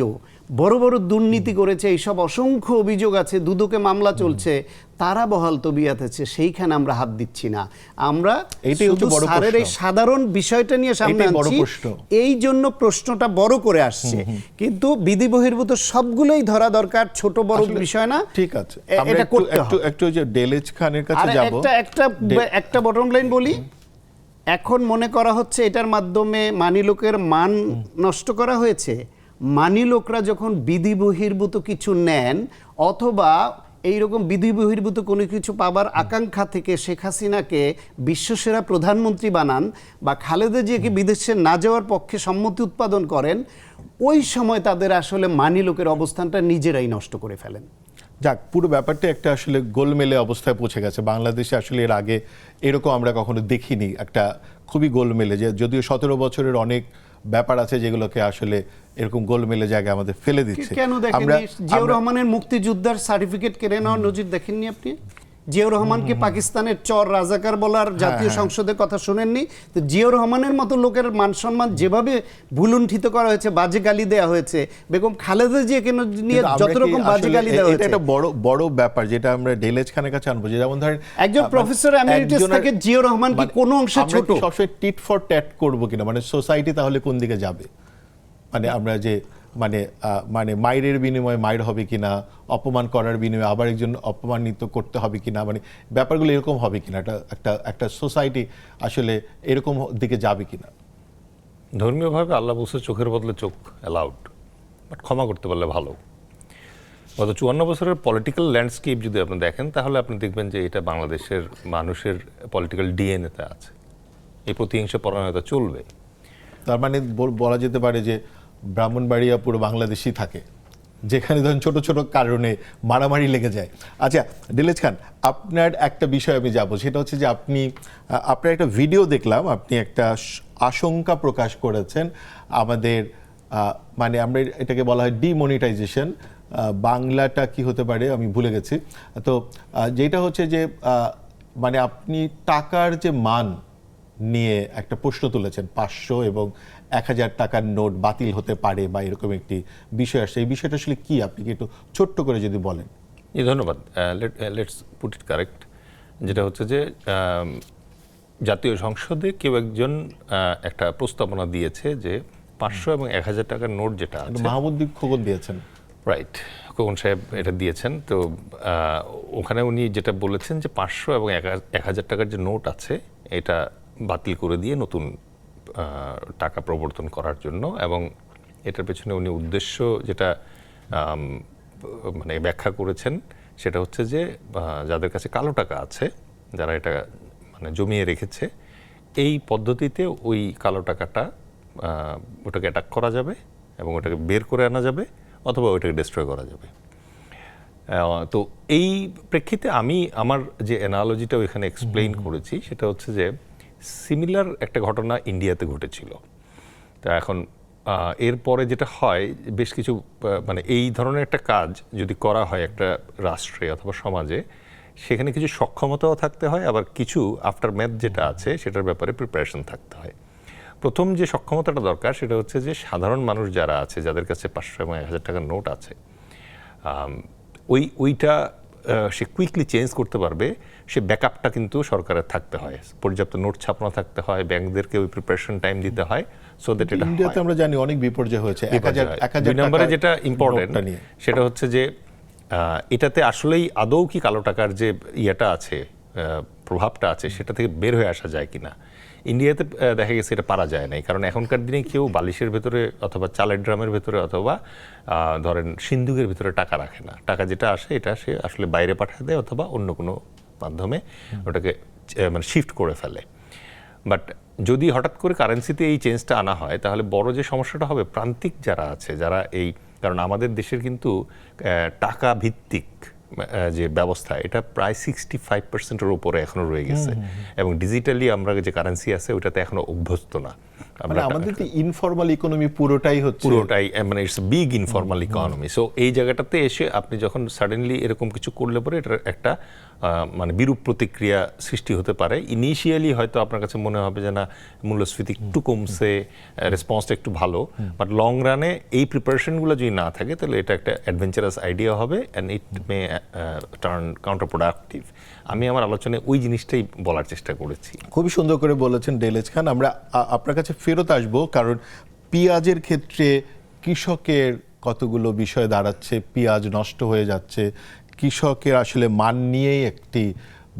S3: বড় বড় দুর্নীতি করেছে, এইসব অসংখ্য অভিযোগ আছে, দুদকে মামলা চলছে, তারা বহাল তবিয়ত আছে, সেইখানে আমরা হাত দিচ্ছি না। আমরা
S1: এইটাই হচ্ছে
S3: শুধু
S1: বড়
S3: স্যারের এই
S1: প্রশ্ন।
S3: সাধারণ বিষয়টা নিয়ে সামনে
S1: এটাই বড়
S3: আনছি,
S1: প্রশ্ন।
S3: এই জন্য প্রশ্নটা বড় করে আসছে। কিন্তু বিধি বহির্ভূত সবগুলোই ধরা দরকার, ছোট বড়
S1: আসলে
S3: বিষয় না।
S1: ঠিক আছে, আমরা
S3: এটা
S1: একটু
S3: করতে
S1: একটু
S3: হবে।
S1: একটু ওই যে ডেলেজ খানের কাছে
S3: আর
S1: যাব।
S3: একটা বটম লাইন বলি, এখন মনে করা হচ্ছে এটার মাধ্যমে মানি লোকের মান নষ্ট করা হয়েছে। মানি লোকরা যখন বিধি বহির্ভূত কিছু নেন অথবা এইরকম বিধি বহির্ভূত কোনো কিছু পাবার আকাঙ্ক্ষা থেকে শেখ হাসিনাকে বিশ্বসেরা প্রধানমন্ত্রী বানান বা খালেদা জিয়াকে বিদেশে না যাওয়ার পক্ষে সম্মতি উৎপাদন করেন, ওই সময় তাদের আসলে মানি লোকের অবস্থানটা নিজেরাই নষ্ট করে ফেলেন।
S1: যাক, পুরো ব্যাপারটা একটা আসলে গোলমেলে অবস্থায় পৌঁছে গেছে। বাংলাদেশে আসলে এর আগে এরকম আমরা কখনো দেখিনি, একটা খুবই গোলমেলে, যে যদিও 17 বছরের অনেক ব্যাপার আছে যেগুলোকে আসলে এরকম গোলমেলে জায়গায় আমাদের ফেলে দিচ্ছে।
S3: কেন দেখেননি জিয়াউর রহমানের মুক্তিযোদ্ধার সার্টিফিকেট কেড়ে নেওয়ার নজির দেখেননি আপনি? জিয়াউর রহমানকে পাকিস্তানের চর রাজাকার বলার জাতীয় সংসদের কথা শুনেননি? তো জিয়াউর রহমানের মতো লোকের মান সম্মান যেভাবে ভুলুণ্ঠিত করা হয়েছে, বাজে গালি দেওয়া হয়েছে, বেগম খালেদা জিয়াকে নিয়ে যত রকম বাজে গালি দেওয়া
S1: এটা
S3: হয়েছে,
S1: একটা বড় বড় ব্যাপার যেটা আমরা ডেলেজ খানের কাছে আনবো। যেমন ধরেন
S3: একজন প্রফেসর এমেরিটাস থেকে জিয়াউর রহমান কি কোনো অংশে ছোট?
S1: সবসময় টিট ফর ট্যাট করবো কিনা, মানে সোসাইটি তাহলে কোন দিকে যাবে, মানে আমরা যে মানে মাইরের বিনিময়ে মাইর হবে কিনা, অপমান করার বিনিময়ে আবার একজন অপমানিত করতে হবে কিনা, মানে ব্যাপারগুলো এরকম হবে কিনা, একটা সোসাইটি আসলে এরকম দিকে যাবে কিনা।
S2: ধর্মীয়ভাবে আল্লাহ বলছে চোখের বদলে চোখ অ্যালাউড, বাট ক্ষমা করতে পারলে ভালো। গত 54 বছরের পলিটিক্যাল ল্যান্ডস্কেপ যদি আপনি দেখেন তাহলে আপনি দেখবেন যে এটা বাংলাদেশের মানুষের পলিটিক্যাল ডিএনএতে আছে, এই প্রতিহিংসা পরায়ণতা চলবে।
S1: তার মানে বলা যেতে পারে যে ব্রাহ্মণবাড়িয়া পুরো বাংলাদেশি থাকে, যেখানে ধরেন ছোট ছোট কারণে মারামারি লেগে যায়। আচ্ছা ডেলেজ খান, আপনার একটা বিষয় আমি যাবো, সেটা হচ্ছে যে আপনার একটা ভিডিও দেখলাম, আপনি একটা আশঙ্কা প্রকাশ করেছেন আমাদের, মানে আমরা এটাকে বলা হয় ডিমনিটাইজেশন, বাংলাটা কি হতে পারে আমি ভুলে গেছি। তো যেটা হচ্ছে যে মানে আপনি টাকার যে মান নিয়ে একটা প্রশ্ন তুলেছেন, 500 এবং 1000 টাকার নোট বাতিল হতে পারে বা এরকম একটি বিষয় আসছে। এই বিষয়টা আসলে কি, আপনি কি একটু ছোট্ট করে যদি বলেন?
S2: ধন্যবাদ। Let's put it correct. যেটা হচ্ছে যে জাতীয় সংসদে কেউ একজন একটা প্রস্তাবনা দিয়েছে যে 500 এবং 1000 টাকার নোট যেটা আছে,
S1: মাহমুদুল খোকন দিয়েছেন,
S2: রাইট, খোকন সাহেব এটা দিয়েছেন। তো ওখানে উনি যেটা বলেছেন যে 500 এবং 1000 টাকার যে নোট আছে এটা বাতিল করে দিয়ে নতুন টাকা প্রবর্তন করার জন্য, এবং এটার পেছনে উনি উদ্দেশ্য যেটা মানে ব্যাখ্যা করেছেন সেটা হচ্ছে যে যাদের কাছে কালো টাকা আছে, যারা এটা মানে জমিয়ে রেখেছে, এই পদ্ধতিতে ওই কালো টাকাটা ওটাকে অ্যাটাক করা যাবে এবং ওটাকে বের করে আনা যাবে অথবা ওইটাকে ডিস্ট্রয় করা যাবে। তো এই প্রেক্ষিতে আমি আমার যে অ্যানালজিটা ওইখানে এক্সপ্লেইন করেছি সেটা হচ্ছে যে সিমিলার একটা ঘটনা ইন্ডিয়াতে ঘটেছিল। তা এখন এরপরে যেটা হয়, বেশ কিছু মানে এই ধরনের একটা কাজ যদি করা হয় একটা রাষ্ট্রে অথবা সমাজে, সেখানে কিছু সক্ষমতাও থাকতে হয়, আবার কিছু আফটার ম্যাথ যেটা আছে সেটার ব্যাপারে প্রিপারেশন থাকতে হয়। প্রথম যে সক্ষমতাটা দরকার সেটা হচ্ছে যে সাধারণ মানুষ যারা আছে, যাদের কাছে 500 এবং 1000 টাকার নোট আছে, ওইটা সে কুইকলি চেঞ্জ করতে পারবে, সে ব্যাকআপটা কিন্তু সরকারের থাকতে হয়, পর্যাপ্ত নোট ছাপানো থাকতে হয়, ব্যাংকদেরকে ওই প্রিপারেশন টাইম দিতে হয়, সো দ্যাট এটা
S1: ইন্ডিয়াতে আমরা জানি অনেক বিপর্যয় হয়েছে। 1000
S2: নম্বরে যেটা ইম্পর্টেন্ট সেটা হচ্ছে যে এটাতে আসলেই আদৌ কি কালো টাকার যে ইয়েটা আছে, প্রভাবটা আছে, সেটা থেকে বের হয়ে আসা যায় কিনা। ইন্ডিয়াতে দেখা গেছে এটা পারা যায় নাই, কারণ এখনকার দিনে কেউ বালিশের ভেতরে অথবা চালের ড্রামের ভেতরে অথবা ধরেন সিন্দুকের ভেতরে টাকা রাখে না। টাকা যেটা আসে এটা সে আসলে বাইরে পাঠিয়ে দেয় অথবা অন্য কোনো মাধ্যমে ওটাকে মানে শিফট করে ফেলে। বাট যদি হঠাৎ করে কারেন্সিতে এই চেঞ্জটা আনা হয় তাহলে বড় যে সমস্যাটা হবে, প্রান্তিক যারা আছে, যারা এই কারণ আমাদের দেশের কিন্তু টাকা ভিত্তিক যে ব্যবস্থা, এটা প্রায় 65%-এর উপরে এখনো রয়ে গেছে, এবং ডিজিটালি আমরা যে কারেন্সি আছে ওটাতে এখনো অভ্যস্ত না।
S1: মানে আমাদের তো ইনফর্মাল ইকোনমি পুরোটাই
S2: মানে it's big informal economy. So এই জায়গাটাতে এসে আপনি যখন সাডেনলি এরকম কিছু করলে পরে এটার একটা মানে বিরূপ প্রতিক্রিয়া সৃষ্টি হতে পারে। ইনিশিয়ালি হয়তো আপনার কাছে মনে হবে যে না, মূল্যস্ফীতি একটু কমছে, রেসপন্সটা একটু ভালো, বাট লং রানে এই প্রিপারেশনগুলো যদি না থাকে তাহলে এটা একটা অ্যাডভেঞ্চারাস আইডিয়া হবে and it May turn counter productive. আমি আমার আলোচনায় ওই জিনিসটাই বলার চেষ্টা করেছি।
S1: খুবই সুন্দর করে বলেছেন ডেলেজ খান। আমরা আপনার কাছে ফেরত আসবো, কারণ পেঁয়াজের ক্ষেত্রে কৃষকের কতগুলো বিষয় দাঁড়াচ্ছে, পেঁয়াজ নষ্ট হয়ে যাচ্ছে, কৃষকের আসলে মান নিয়েই একটি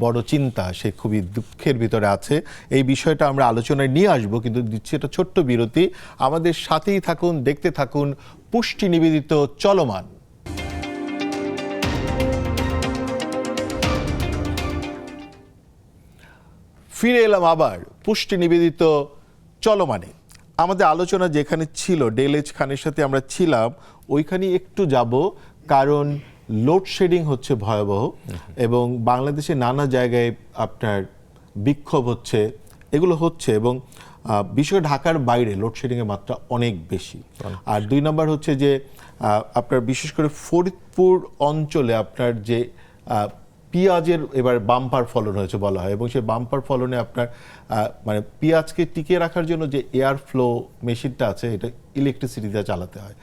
S1: বড় চিন্তা, সে খুবই দুঃখের ভিতরে আছে। এই বিষয়টা আমরা আলোচনায় নিয়ে আসবো, কিন্তু দিচ্ছি একটা ছোট্ট বিরতি। আমাদের সাথেই থাকুন, দেখতে থাকুন পুষ্টি নিবেদিত চলমান। ফিরে এলাম আবার পুষ্টি নিবেদিত চলমানে। আমাদের আলোচনা যেখানে ছিল ডেলেজ খানের সাথে আমরা ছিলাম, ওইখানে একটু যাব, কারণ লোডশেডিং হচ্ছে ভয়াবহ এবং বাংলাদেশে নানা জায়গায় আপনার বিক্ষোভ হচ্ছে, এগুলো হচ্ছে, এবং বিশেষ ঢাকার বাইরে লোডশেডিংয়ের মাত্রা অনেক বেশি। আর 2 নম্বর হচ্ছে যে আপনার বিশেষ করে ফরিদপুর অঞ্চলে আপনার যে পেঁয়াজের এবার বাম্পার ফলন হয়েছে বলা হয়, এবং সেই বাম্পার ফলনে আপনার মানে পেঁয়াজকে টিকিয়ে রাখার জন্য যে এয়ার ফ্লো মেশিনটা আছে, এটা ইলেকট্রিসিটি দিয়ে চালাতে হয়,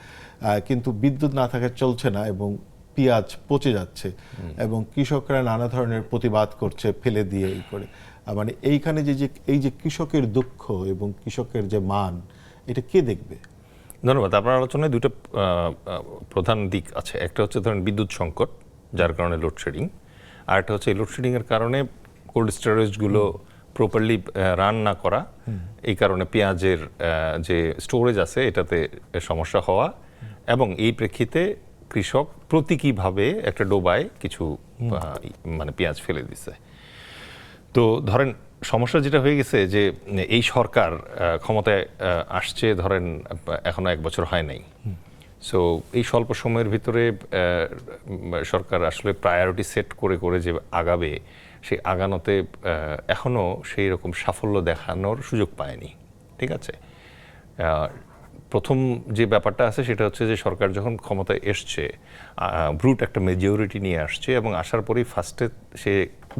S1: কিন্তু বিদ্যুৎ না থাকায় চলছে না এবং পেঁয়াজ পচে যাচ্ছে, এবং কৃষকরা নানা ধরনের প্রতিবাদ করছে ফেলে দিয়ে এই করে। মানে এইখানে যে এই যে কৃষকের দুঃখ এবং কৃষকের যে মান, এটা কে দেখবে?
S2: ধন্যবাদ। আপনার আলোচনায় দুটো প্রধান দিক আছে। একটা হচ্ছে ধরেন বিদ্যুৎ সংকট, যার কারণে লোডশেডিং, আর একটা হচ্ছে লোডশেডিংয়ের কারণে কোল্ড স্টোরেজগুলো প্রপারলি রান না করা, এই কারণে পেঁয়াজের যে স্টোরেজ আছে এটাতে সমস্যা হওয়া, এবং এই প্রেক্ষিতে কৃষক প্রতীকীভাবে একটা ডোবায় কিছু মানে পেঁয়াজ ফেলে দিছে। তো ধরেন সমস্যা যেটা হয়ে গেছে যে এই সরকার ক্ষমতায় আসছে ধরেন এখনো 1 বছর হয় নাই। সো এই স্বল্প সময়ের ভিতরে সরকার আসলে প্রায়োরিটি সেট করে করে যে আগাবে, সেই আগানোতে এখনো সেই রকম সাফল্য দেখানোর সুযোগ পায়নি। ঠিক আছে, প্রথম যে ব্যাপারটা আছে সেটা হচ্ছে যে সরকার যখন ক্ষমতায় এসছে, ব্রুট একটা মেজরিটি নিয়ে আসছে, এবং আসার পরেই ফার্স্টে সে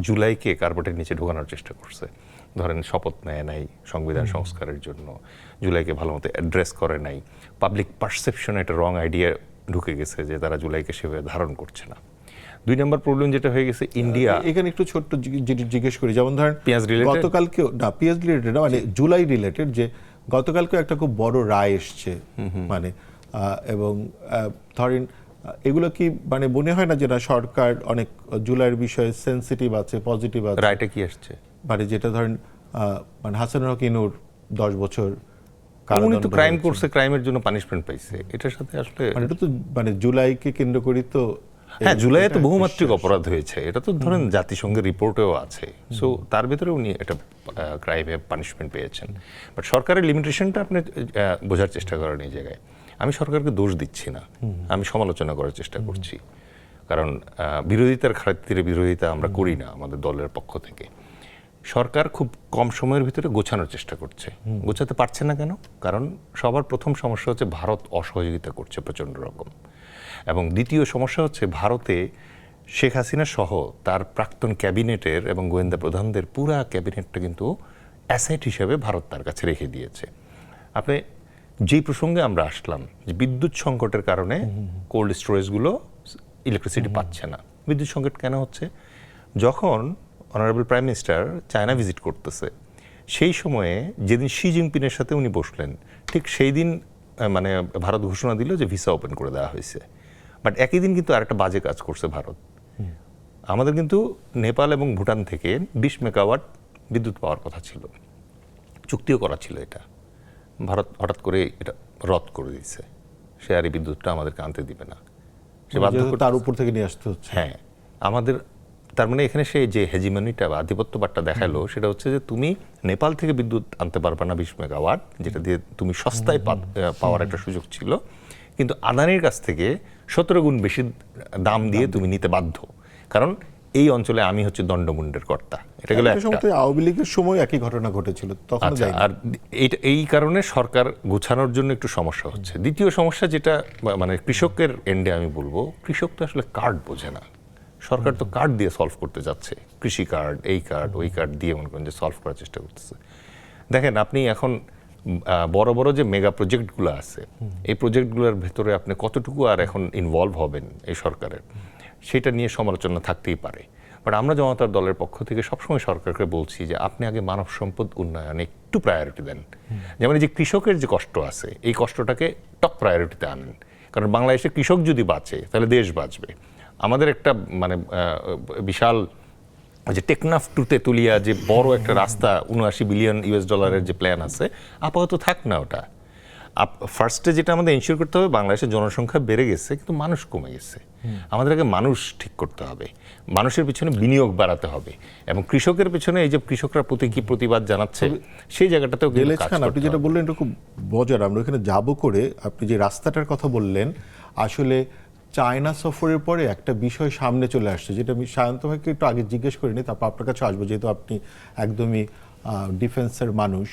S2: জুলাইকে কার্পেটের নিচে ঢোকানোর চেষ্টা করছে। ধরেন শপথ নেয় নাই সংবিধান সংস্কারের জন্য, জুলাইকে ভালো মতো অ্যাড্রেস করে নাই, পাবলিক পারসেপশনে একটা রং আইডিয়া ঢুকে গেছে যে তারা জুলাইকে সেভাবে ধারণ করছে না। 2 নম্বর প্রবলেম যেটা হয়ে গেছে ইন্ডিয়া,
S1: এখানে একটু ছোট্ট জিজ্ঞেস করি, যেমন ধরেন
S2: পেঁয়াজ রিলেটেড,
S1: গতকালকে না পেঁয়াজ রিলেটেড না, মানে জুলাই রিলেটেড, যে গতকালকে একটা খুব বড় রায় এসছে, মানে এবং ধরেন এগুলো কি মানে মনে হয় না যে না সরকার অনেক জুলাইয়ের বিষয়ে সেন্সিটিভ আছে, পজিটিভ আছে?
S2: রায়টা কি আসছে?
S1: মানে যেটা ধরেন মানে হাসানুল হক ইনুর 10 বছর
S2: উনি তো ক্রাইম করছে, ক্রাইমের জন্য পানিশমেন্ট পাইছে, এটার সাথে আসলে
S1: মানে এটা তো মানে জুলাইকে কেন্দ্র করি তো।
S2: হ্যাঁ, জুলাইয়ে তো বহুমাত্রিক অপরাধ হয়েছে, এটা তো ধরেন জাতিসংঘের রিপোর্টেও আছে। সো তার ভিতরে উনি এটা ক্রাইমে পানিশমেন্ট পেয়েছেন। বাট সরকারের লিমিটেশনটা আপনি বোঝার চেষ্টা করেন এই জায়গায়। আমি সরকারকে দোষ দিচ্ছি না, আমি সমালোচনা করার চেষ্টা করছি, কারণ বিরোধিতার খাতিরে বিরোধিতা আমরা করি না আমাদের দলের পক্ষ থেকে। সরকার খুব কম সময়ের ভিতরে গোছানোর চেষ্টা করছে, গোছাতে পারছে না কেন? কারণ সবার প্রথম সমস্যা হচ্ছে ভারত অসহযোগিতা করছে প্রচণ্ড রকম, এবং দ্বিতীয় সমস্যা হচ্ছে ভারতে শেখ হাসিনা সহ তার প্রাক্তন ক্যাবিনেটের এবং গোয়েন্দা প্রধানদের পুরা ক্যাবিনেটটা কিন্তু অ্যাসেট হিসেবে ভারত তার কাছে রেখে দিয়েছে। আপনি যেই প্রসঙ্গে আমরা আসলাম যে বিদ্যুৎ সংকটের কারণে কোল্ড স্টোরেজগুলো ইলেকট্রিসিটি পাচ্ছে না। বিদ্যুৎ সংকট কেন হচ্ছে? যখন honourable prime minister China visit করতেছে, সেই সময়ে যেদিন শি জিনপিংয়ের সাথে উনি বসলেন, ঠিক সেই দিন মানে ভারত ঘোষণা দিল যে ভিসা ওপেন করে দেওয়া হয়েছে। বাট একই দিন কিন্তু আরেকটা বাজে কাজ করছে ভারত। আমাদের কিন্তু নেপাল এবং ভুটান থেকে 20 মেগাওয়াট বিদ্যুৎ পাওয়ার কথা ছিল, চুক্তিও করা ছিল, এটা ভারত হঠাৎ করে এটা রদ করে দিয়েছে। সে আর এই বিদ্যুৎটা আমাদেরকে আনতে দিবে না, সে বাধ্য করে
S1: তার উপর থেকে নিয়ে আসতে হচ্ছে।
S2: হ্যাঁ, আমাদের তার মানে এখানে সে যে হেজিমনিটা বা আধিপত্যবাদটা দেখালো সেটা হচ্ছে যে তুমি নেপাল থেকে বিদ্যুৎ আনতে পারবে না 20 মেগাওয়াট, যেটা দিয়ে তুমি সস্তায় পাওয়ার একটা সুযোগ ছিল, কিন্তু আদানির কাছ থেকে 17 গুণ বেশি দাম দিয়ে তুমি নিতে বাধ্য, কারণ এই অঞ্চলে আমি হচ্ছে দণ্ডমুণ্ডের কর্তা। এটা গেল
S1: একটা সময় তো আওয়ামী লীগের সময় একই ঘটনা ঘটেছিল, তখন
S2: আচ্ছা, আর এই কারণে সরকার গোছানোর জন্য একটু সমস্যা হচ্ছে। দ্বিতীয় সমস্যা যেটা মানে কৃষকের এন্ডে আমি বলবো, কৃষক তো আসলে কার্ড বোঝে না। সরকার তো কার্ড দিয়ে সলভ করতে যাচ্ছে, কৃষি কার্ড, এই কার্ড, ওই কার্ড দিয়ে মনে করেন যে সলভ করার চেষ্টা করতেছে। দেখেন আপনি এখন বড় বড় যে মেগা প্রজেক্টগুলো আছে, এই প্রজেক্টগুলোর ভেতরে আপনি কতটুকু আর এখন ইনভলভ হবেন এই সরকারের, সেটা নিয়ে সমালোচনা থাকতেই পারে। বাট আমরা জনতার দলের পক্ষ থেকে সবসময় সরকারকে বলছি যে আপনি আগে মানব সম্পদ উন্নয়নে একটু প্রায়োরিটি দেন। যেমন এই যে কৃষকের যে কষ্ট আছে, এই কষ্টটাকে টপ প্রায়োরিটিতে আনেন, কারণ বাংলাদেশে কৃষক যদি বাঁচে তাহলে দেশ বাঁচবে। আমাদের একটা মানে বিশাল যে টেকনাফ টু তেতুলিয়া যে বড় একটা রাস্তা, 79 বিলিয়ন ইউএস ডলারের যে প্ল্যান আছে, আপাতত থাক না ওটা। ফার্স্টে যেটা আমাদের এনশিওর করতে হবে, বাংলাদেশের জনসংখ্যা বেড়ে গেছে কিন্তু মানুষ কমে গেছে। আমাদের আগে মানুষ ঠিক করতে হবে, মানুষের পিছনে বিনিয়োগ বাড়াতে হবে, এবং কৃষকের পিছনে এই যে কৃষকরা কি প্রতিবাদ জানাচ্ছে সেই জায়গাটাতেও কিন্তু কাজ করতে
S1: আপনি যেটা
S2: হবে।
S1: বললেন এটা খুব মজার। আমরা ওখানে যাব করে আপনি যে রাস্তাটার কথা বললেন, আসলে চায়না সফরের পরে একটা বিষয় সামনে চলে আসছে, যেটা আমি সায়ন্ত ভাইকে একটু আগে জিজ্ঞেস করিনি, তারপর আপনার কাছে আসবো, যেহেতু আপনি একদমই ডিফেন্সের মানুষ।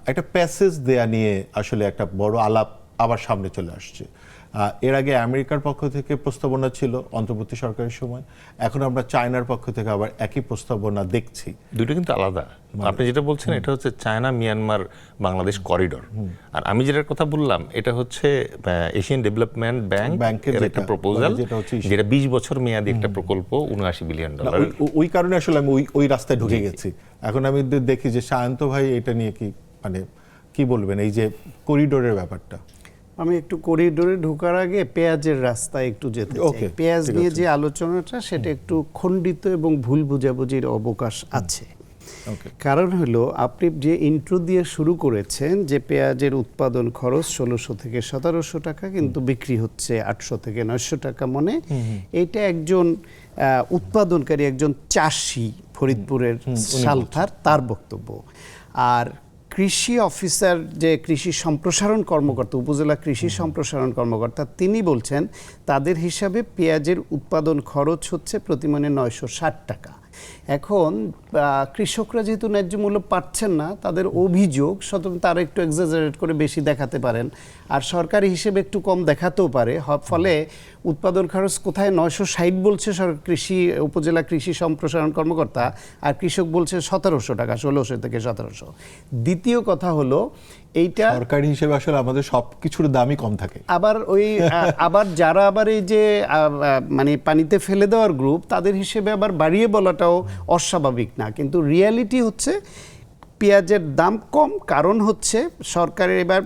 S1: একটা প্যাসেজ দেয়া নিয়ে আসলে একটা বড় আলাপ আবার সামনে চলে আসছে। এর আগে আমেরিকার পক্ষ থেকে প্রস্তাবনা ছিল অন্তর্বর্তী সরকারের সময়, এখন আমরা চায়নার পক্ষ থেকে আবার একই প্রস্তাবনা দেখছি।
S2: দুটো কিন্তু আলাদা। আপনি যেটা বলছেন এটা হচ্ছে চায়না মিয়ানমার বাংলাদেশ করিডোর, আর আমি যেটার কথা বললাম এটা হচ্ছে এশিয়ান ডেভেলপমেন্ট ব্যাংকের একটা প্রপোজাল, যেটা 20 বছর মেয়াদী একটা প্রকল্প, 79 বিলিয়ন ডলার।
S1: ওই কারণে আসলে আমি ওই রাস্তায় ঢুকে গেছি। এখন আমি দেখি যে সায়ন্ত ভাই এটা নিয়ে কি মানে কি বলবেন, এই যে করিডোরের ব্যাপারটা।
S3: আমি একটু করিডোরে ঢোকার আগে পেঁয়াজের রাস্তায় একটু যেতে চাই। পেঁয়াজ নিয়ে যে আলোচনাটা, সেটা একটু খণ্ডিত এবং ভুল বোঝাবুঝির অবকাশ আছে। কারণ হলো, আপনি যে ইন্ট্রো দিয়ে শুরু করেছেন যে পেঁয়াজের উৎপাদন খরচ 1600 থেকে 1700 টাকা, কিন্তু বিক্রি হচ্ছে 800 থেকে 900 টাকা মনে। এটা একজন উৎপাদনকারী, একজন চাষি ফরিদপুরের সালথার, তার বক্তব্য। আর কৃষি অফিসার, যে কৃষি সম্প্রসারণ কর্মকর্তা, উপজেলা কৃষি সম্প্রসারণ কর্মকর্তা, তিনি বলছেন তাদের হিসাবে পেঁয়াজের উৎপাদন খরচ হচ্ছে প্রতি মণে 960 টাকা। এখন কৃষকরা যেহেতু ন্যায্য মূল্য পাচ্ছেন না, তাদের অভিযোগ, সুতরাং তারা একটু এক্সাজারেট করে বেশি দেখাতে পারেন, আর সরকারি হিসেবে একটু কম দেখাতেও পারে। ফলে উৎপাদন খরচ কোথায় 960 বলছে কৃষি উপজেলা কৃষি সম্প্রসারণ কর্মকর্তা, আর কৃষক বলছে 1700 টাকা, 1600 থেকে 1700। দ্বিতীয় কথা হলো, এইটা
S1: সরকারি হিসেবে আসলে আমাদের সবকিছুর দামই কম থাকে।
S3: আবার যারা আবার এই যে মানে পানিতে ফেলে দেওয়ার গ্রুপ, তাদের হিসেবে আবার বাড়িয়ে বলাটাও অস্বাভাবিক না। কিন্তু রিয়ালিটি হচ্ছে পেঁয়াজের দাম কম, কারণ হচ্ছে সরকারের এবার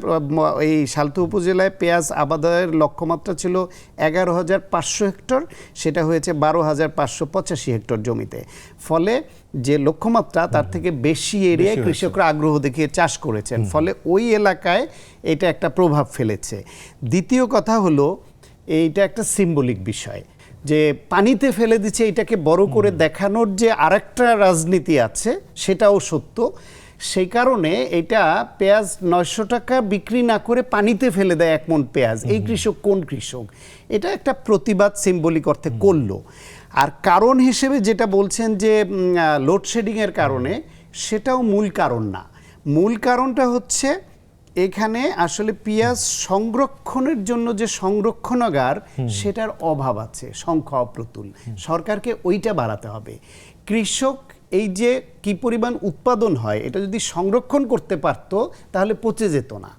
S3: এই সালথু উপজেলায় পেঁয়াজ আবাদের লক্ষ্যমাত্রা ছিল 11,500 হেক্টর, সেটা হয়েছে 12,585 হেক্টর জমিতে। ফলে যে লক্ষ্যমাত্রা, তার থেকে বেশি এরিয়ায় কৃষকরা আগ্রহ দেখিয়ে চাষ করেছেন, ফলে ওই এলাকায় এটা একটা প্রভাব ফেলেছে। দ্বিতীয় কথা হলো, এইটা একটা সিম্বলিক বিষয়, যে পানিতে ফেলে দিচ্ছে, এটাকে বড় করে দেখানোর যে আরেকটা রাজনীতি আছে, সেটাও সত্য। সেই কারণে এটা পেঁয়াজ 900 টাকা বিক্রি না করে পানিতে ফেলে দেয় 1 মণ পেঁয়াজ। এই কৃষক কোন কৃষক? এটা একটা প্রতিবাদ সিম্বলিক অর্থে করলো। আর কারণ হিসেবে যেটা বলছেন যে লোডশেডিংয়ের কারণে, সেটাও মূল কারণ না। মূল কারণটা হচ্ছে এখানে আসলে পেঁয়াজ সংরক্ষণের জন্য যে সংরক্ষণাগার, সেটার অভাব আছে, সংখ্যা অপ্রতুল। সরকারকে ওইটা বাড়াতে হবে। কৃষক এই যে কি পরিমাণ উৎপাদন হয়, এটা যদি সংরক্ষণ করতে পারত, তাহলে পচে যেত না।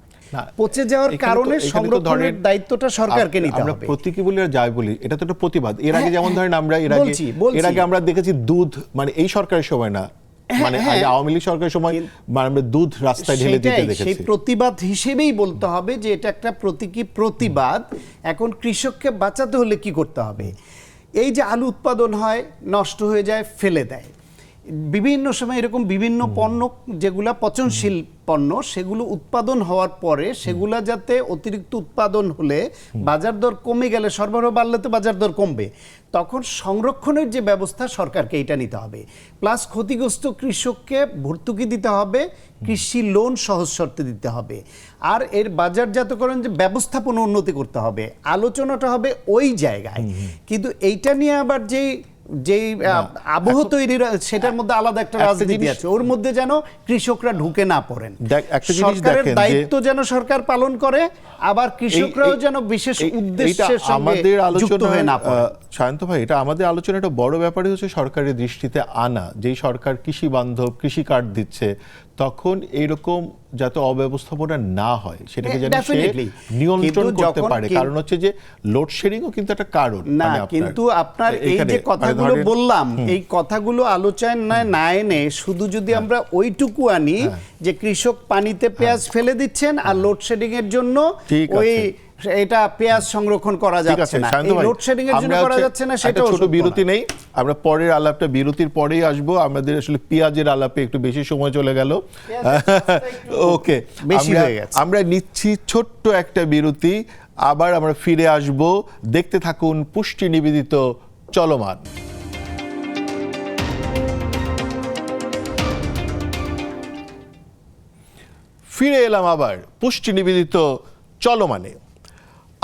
S3: পচে যাওয়ার কারণে সংরক্ষণের দায়িত্বটা সরকারকে নিতে হবে।
S1: আমরা প্রতীকী বলি আর যাই বলি, এটা তো একটা প্রতিবাদ। এর আগে যেমন ধরেন আমরা এর আগে আমরা দেখেছি দুধ, মানে এই সরকারের সময় না, মানে আওয়ামী লীগ সরকারের সময় আমরা দুধ রাস্তায় ঢেলে দিতে দেখেছি।
S3: সেই প্রতিবাদ হিসেবেই বলতে হবে যে এটা একটা প্রতীকী প্রতিবাদ। এখন কৃষককে বাঁচাতে হলে কি করতে হবে? এই যে আলু উৎপাদন হয়, নষ্ট হয়ে যায়, ফেলে দেয়, বিভিন্ন সময় এরকম বিভিন্ন পণ্য যেগুলা পচনশীল পণ্য সেগুলো উৎপাদন হওয়ার পরে সেগুলা যাতে অতিরিক্ত উৎপাদন হলে বাজার দর কমে গেলে, সরবরাহ বাড়লে তো বাজার দর কমবে, তখন সংরক্ষণের যে ব্যবস্থা সরকারকে এটা নিতে হবে, প্লাস ক্ষতিগ্রস্ত কৃষককে ভর্তুকি দিতে হবে, কৃষি লোন সহজ শর্তে দিতে হবে, আর এর বাজারজাতকরণ যে ব্যবস্থাপনা উন্নতি করতে হবে। আলোচনাটা হবে ওই জায়গায়, কিন্তু এইটা নিয়ে আবার যেই আবহ তৈরির সেটার মধ্যে আলাদা একটা রাজনীতি আছে, ওর মধ্যে যেন কৃষকরা ঢুকে না পড়েন। সরকারের দায়িত্ব যেন সরকার পালন করে, আবার কৃষকরাও যেন বিশেষ উদ্দেশ্যের সঙ্গে যুক্ত হয়ে না পড়ে।
S1: শান্ত ভাই, এটা আমাদের আলোচনা একটা বড় ব্যাপারই হচ্ছে সরকারের দৃষ্টিতে আনা, যেই সরকার কৃষি বান্ধব কৃষি কার্ড দিচ্ছে, তখন এইরকম যাতে অব্যবস্থাপনা না হয় সেটাকে যেন সে নিয়ন্ত্রণ করতে পারে। কারণ হচ্ছে যে লোডশেডিংও কিন্তু একটা কারণ
S3: না, কিন্তু আপনার এই যে কথাগুলো বললাম, এই কথাগুলো আলোচনায় না এনে শুধু যদি আমরা ওইটুকু আনি যে কৃষক পানিতে পেঁয়াজ ফেলে দিচ্ছেন আর লোডশেডিং এর জন্য ওই এটা পেঁয়াজ সংরক্ষণ করা যাচ্ছে না, এই লোডশেডিং এর জন্য করা যাচ্ছে না, সেটা
S1: ছোট বিরতি নেই, আমরা পরের আলাপটা বিরতির পরেই আসবো। আমাদের আসলে পেঁয়াজের আলাপে একটু বেশি সময় চলে গেল, ওকে
S3: বেশি হয়ে গেছে।
S1: আমরা নিচ্ছি ছোট্ট একটা বিরতি, আবার আমরা ফিরে আসব। দেখতে থাকুন পুষ্টি নিবেদিত চলমান। ফিরে এলাম আবার পুষ্টি নিবেদিত চলমানে।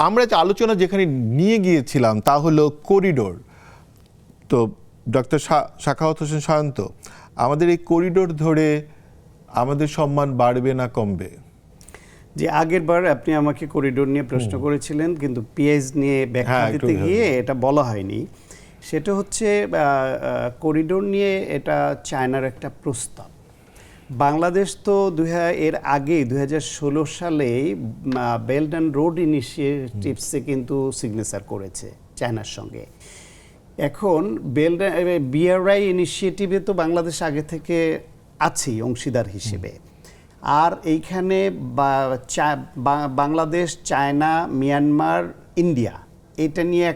S1: আমরা যে আলোচনা যেখানে নিয়ে গিয়েছিলাম তা হলো করিডোর। তো ডক্টর সাখাওয়াত হোসেন সায়ন্ত, আমাদের এই করিডোর ধরে আমাদের সম্মান বাড়বে না কমবে?
S3: যে আগের বার আপনি আমাকে করিডোর নিয়ে প্রশ্ন করেছিলেন, কিন্তু পেঁয়াজ নিয়ে ব্যাখ্যা দিতে গিয়ে এটা বলা হয়নি। সেটা হচ্ছে করিডোর নিয়ে এটা চায়নার একটা প্রস্তাব। বাংলাদেশ তো এর আগে 2016 সালে বেল্ট অ্যান্ড রোড ইনিশিয়েটিভসে কিন্তু সিগনেচার করেছে চায়নার সঙ্গে। এখন বিআরআই ইনিশিয়েটিভে তো বাংলাদেশ আগে থেকে আছেই অংশীদার হিসেবে। আর এইখানে বাংলাদেশ, চায়না, মিয়ানমার, ইন্ডিয়া এটা নিয়ে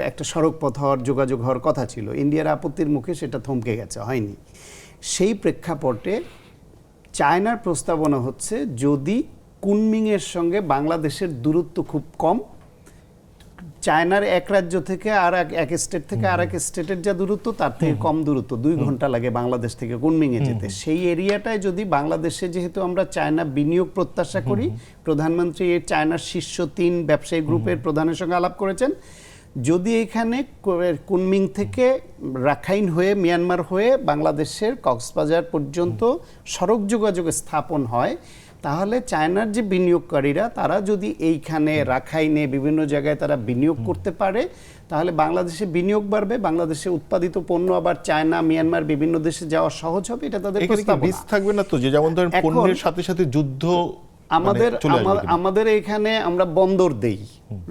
S3: একটা সড়ক পথ হওয়ার, যোগাযোগ হওয়ার কথা ছিল। ইন্ডিয়ার আপত্তির মুখে সেটা থমকে গেছে, হয়নি। সেই প্রেক্ষাপটে চায়নার প্রস্তাবনা হচ্ছে যদি কুনমিংয়ের সঙ্গে বাংলাদেশের দূরত্ব খুব কম, চায়নার এক রাজ্য থেকে আর এক স্টেট থেকে আর এক স্টেটের যা দূরত্ব তার থেকে কম দূরত্ব, 2 ঘন্টা লাগে বাংলাদেশ থেকে কুনমিংয়ে যেতে, সেই এরিয়াটায় যদি বাংলাদেশে, যেহেতু আমরা চায়না বিনিয়োগ প্রত্যাশা করি, প্রধানমন্ত্রী চায়নার শীর্ষ 3 ব্যবসায়ী গ্রুপের প্রধানের সঙ্গে আলাপ করেছেন, যদি এখানে কুনমিং থেকে রাখাইন হয়ে মিয়ানমার হয়ে বাংলাদেশের কক্সবাজার পর্যন্ত সড়ক যোগাযোগ স্থাপন হয়, তাহলে চায়নার যে বিনিয়োগকারীরা তারা যদি এইখানে রাখাইনে বিভিন্ন জায়গায় তারা বিনিয়োগ করতে পারে, তাহলে বাংলাদেশে বিনিয়োগ বাড়বে, বাংলাদেশে উৎপাদিত পণ্য আবার চায়না, মিয়ানমার বিভিন্ন দেশে যাওয়া সহজ হবে। এটা তাদের প্রস্তাবনা।
S1: রিস্ক থাকবে না তো, যে যেমন ধরেন পণ্যের সাথে সাথে যুদ্ধ
S3: আমাদের এখানে আমরা বন্দর দেই,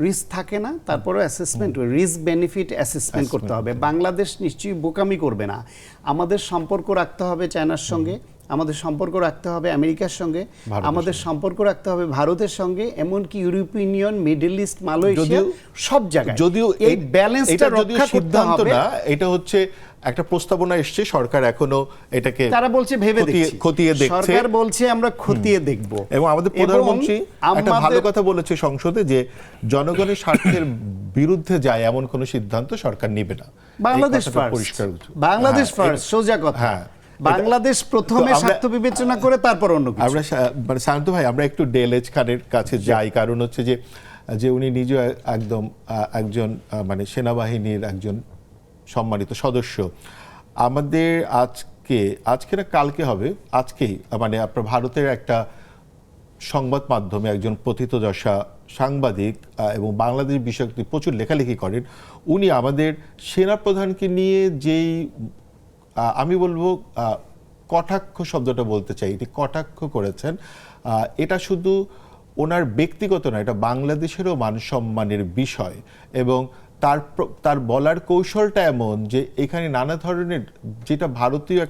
S3: রিস্ক থাকে না, তারপরে অ্যাসেসমেন্ট, রিস্ক বেনিফিট অ্যাসেসমেন্ট করতে হবে। বাংলাদেশ নিশ্চয়ই বোকামি করবে না। আমাদের সম্পর্ক রাখতে হবে চায়নার সঙ্গে, আমাদের সম্পর্ক রাখতে হবে আমেরিকার সঙ্গে, আমাদের সম্পর্ক রাখতে হবে ভারতের সঙ্গে, এমনকি European union, middle east, Malaysia, সব জায়গায়।
S1: যদিও
S3: এই ব্যালেন্সটা রক্ষা করতে হবে
S1: না, এটা হচ্ছে একটা প্রস্তাবনা এসছে, সরকার এখনো এটাকে
S3: তারা বলছে ভেবে দেখছি,
S1: খতিয়ে দেখছে,
S3: সরকার বলছে আমরা খতিয়ে দেখব।
S1: এবং আমাদের প্রধানমন্ত্রী একটা ভালো কথা বলেছে সংসদে, যে জনগণের স্বার্থের বিরুদ্ধে যায় এমন কোনো সিদ্ধান্ত সরকার নেবে না।
S3: বাংলাদেশ ফার্স্ট, বাংলাদেশ ফার্স্ট, সোজা কথা।
S1: হ্যাঁ,
S3: বাংলাদেশ প্রথমে স্বার্থ বিবেচনা করে তারপর অন্য কিছু।
S1: আমরা মানে শান্ত ভাই, আমরা একটু ডেলএচ খানের কাছে যাই, কারণ হচ্ছে যে উনি নিজে একজন মানে সেনাবাহিনীর একজন সম্মানিত সদস্য। আমাদের আজকে না কালকে হবে, আজকেই মানে আপনার ভারতের একটা সংবাদ মাধ্যমে একজন পথিতযশা সাংবাদিক এবং বাংলাদেশ বিষয়ক প্রচুর লেখালেখি করেন, উনি আমাদের সেনাপ্রধানকে নিয়ে যেই আমি বলবো কটাক্ষ শব্দটা বলতে চাই, এটি কটাক্ষ করেছেন। এটা শুধু ওনার ব্যক্তিগত না, এটা বাংলাদেশেরও মান সম্মানের বিষয়। এবং তার বলার কৌশলটা এমন যে এখানে নানা ধরনের, যেটা ভারতীয়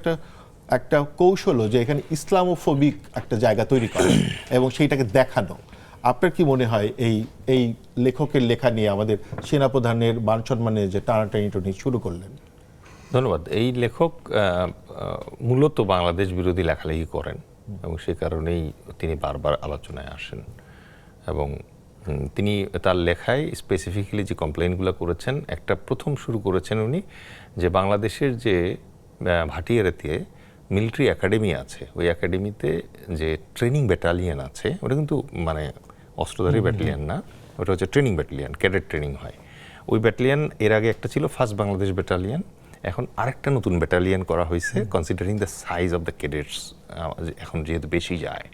S1: একটা কৌশলও, যে এখানে ইসলামোফোবিক একটা জায়গা তৈরি করা এবং সেইটাকে দেখানো। আপনার কি মনে হয় এই লেখকের লেখা নিয়ে আমাদের সেনাপ্রধানের মান সম্মানের যে টানাটানি শুরু করলেন?
S2: ধন্যবাদ। এই লেখক মূলত বাংলাদেশ বিরোধী লেখালেখি করেন এবং সে কারণেই তিনি বারবার আলোচনায় আসেন এবং তিনি তার লেখায় স্পেসিফিক্যালি যে কমপ্লেইনগুলো করেছেন, একটা প্রথম শুরু করেছেন উনি যে বাংলাদেশের যে ভাটিয়ারাতে মিলিটারি একাডেমি আছে, ওই একাডেমিতে যে ট্রেনিং ব্যাটালিয়ন আছে, ওটা কিন্তু মানে অস্ত্রধারী ব্যাটালিয়ন না, ওটা হচ্ছে ট্রেনিং ব্যাটালিয়ন, ক্যাডেট ট্রেনিং হয়। ওই ব্যাটালিয়ন এর আগে একটা ছিল ফার্স্ট বাংলাদেশ ব্যাটালিয়ন, এখন আরেকটা নতুন ব্যাটালিয়ন করা হয়েছে considering the size of the cadets, এখন যেহেতু বেশি যায়।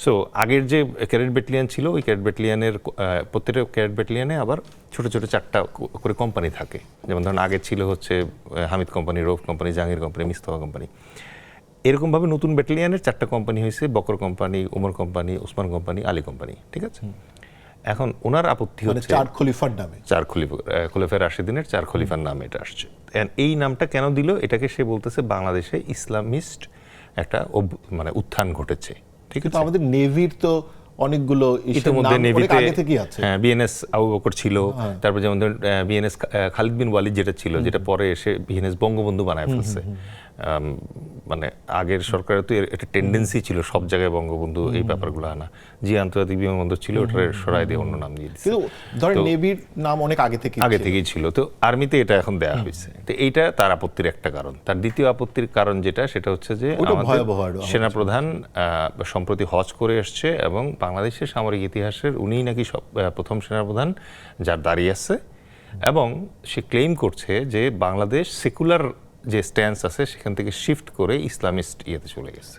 S2: সো আগের যে ক্যাডেট ব্যাটালিয়ন ছিল, ওই ক্যাডেট ব্যাটালিয়নের প্রত্যেকটা ক্যাডেট ব্যাটালিয়নে আবার ছোটো ছোটো 4টা করে কোম্পানি থাকে। যেমন ধরুন আগে ছিল হচ্ছে Hamid company, Rauf company, Jahangir company, Mustafa company. এরকমভাবে নতুন ব্যাটালিয়নের 4টা কোম্পানি হয়েছে, Bakar company, Umar company, Osman company, Ali company. ঠিক আছে, এখন ওনার আপত্তি হচ্ছে
S1: চার খলিফার নামে,
S2: খলিফা রাশিদিনের 4 খলিফার নামে এটা আসছে। এই নামটা কেন দিল, এটাকে সে বলতেছে বাংলাদেশে ইসলামিস্ট একটা মানে উত্থান ঘটেছে। ঠিক আছে,
S1: আমাদের নেভির তো অনেকগুলো
S2: ইতিমধ্যে নেভিতে
S1: আগে থেকেই আছে।
S2: হ্যাঁ, বিএনএস আবু বকর ছিল, তারপর যেমন ধরুন বিএনএস খালিদ বিন ওয়ালিদ যেটা ছিল, যেটা পরে এসে বিএনএস বঙ্গবন্ধু বানায় ফেলছে। মানে আগের সরকারের তো একটা টেন্ডেন্সি ছিল সব জায়গায় বঙ্গবন্ধু এই ব্যাপারগুলো আনা। যে আন্তর্জাতিক বিমানবন্দর ছিল ওটা সরাই দিয়ে অন্য নাম দিয়ে দিচ্ছে।
S1: ধরেন নেভির নাম অনেক আগে
S2: থেকেই ছিল, তো আর্মিতে এটা এখন দেওয়া হয়েছে। তো এইটা তার আপত্তির একটা কারণ। তার দ্বিতীয় আপত্তির কারণ যেটা, সেটা হচ্ছে যে সেনাপ্রধান সম্প্রতি হজ করে এসছে এবং বাংলাদেশের সামরিক ইতিহাসের উনিই নাকি প্রথম সেনাপ্রধান যার দাঁড়িয়ে আছে, এবং সে ক্লেইম করছে যে বাংলাদেশ সেকুলার যে স্ট্যান্স আছে সেখান থেকে শিফট করে ইসলামিস্ট ইয়েতে চলে গেছে।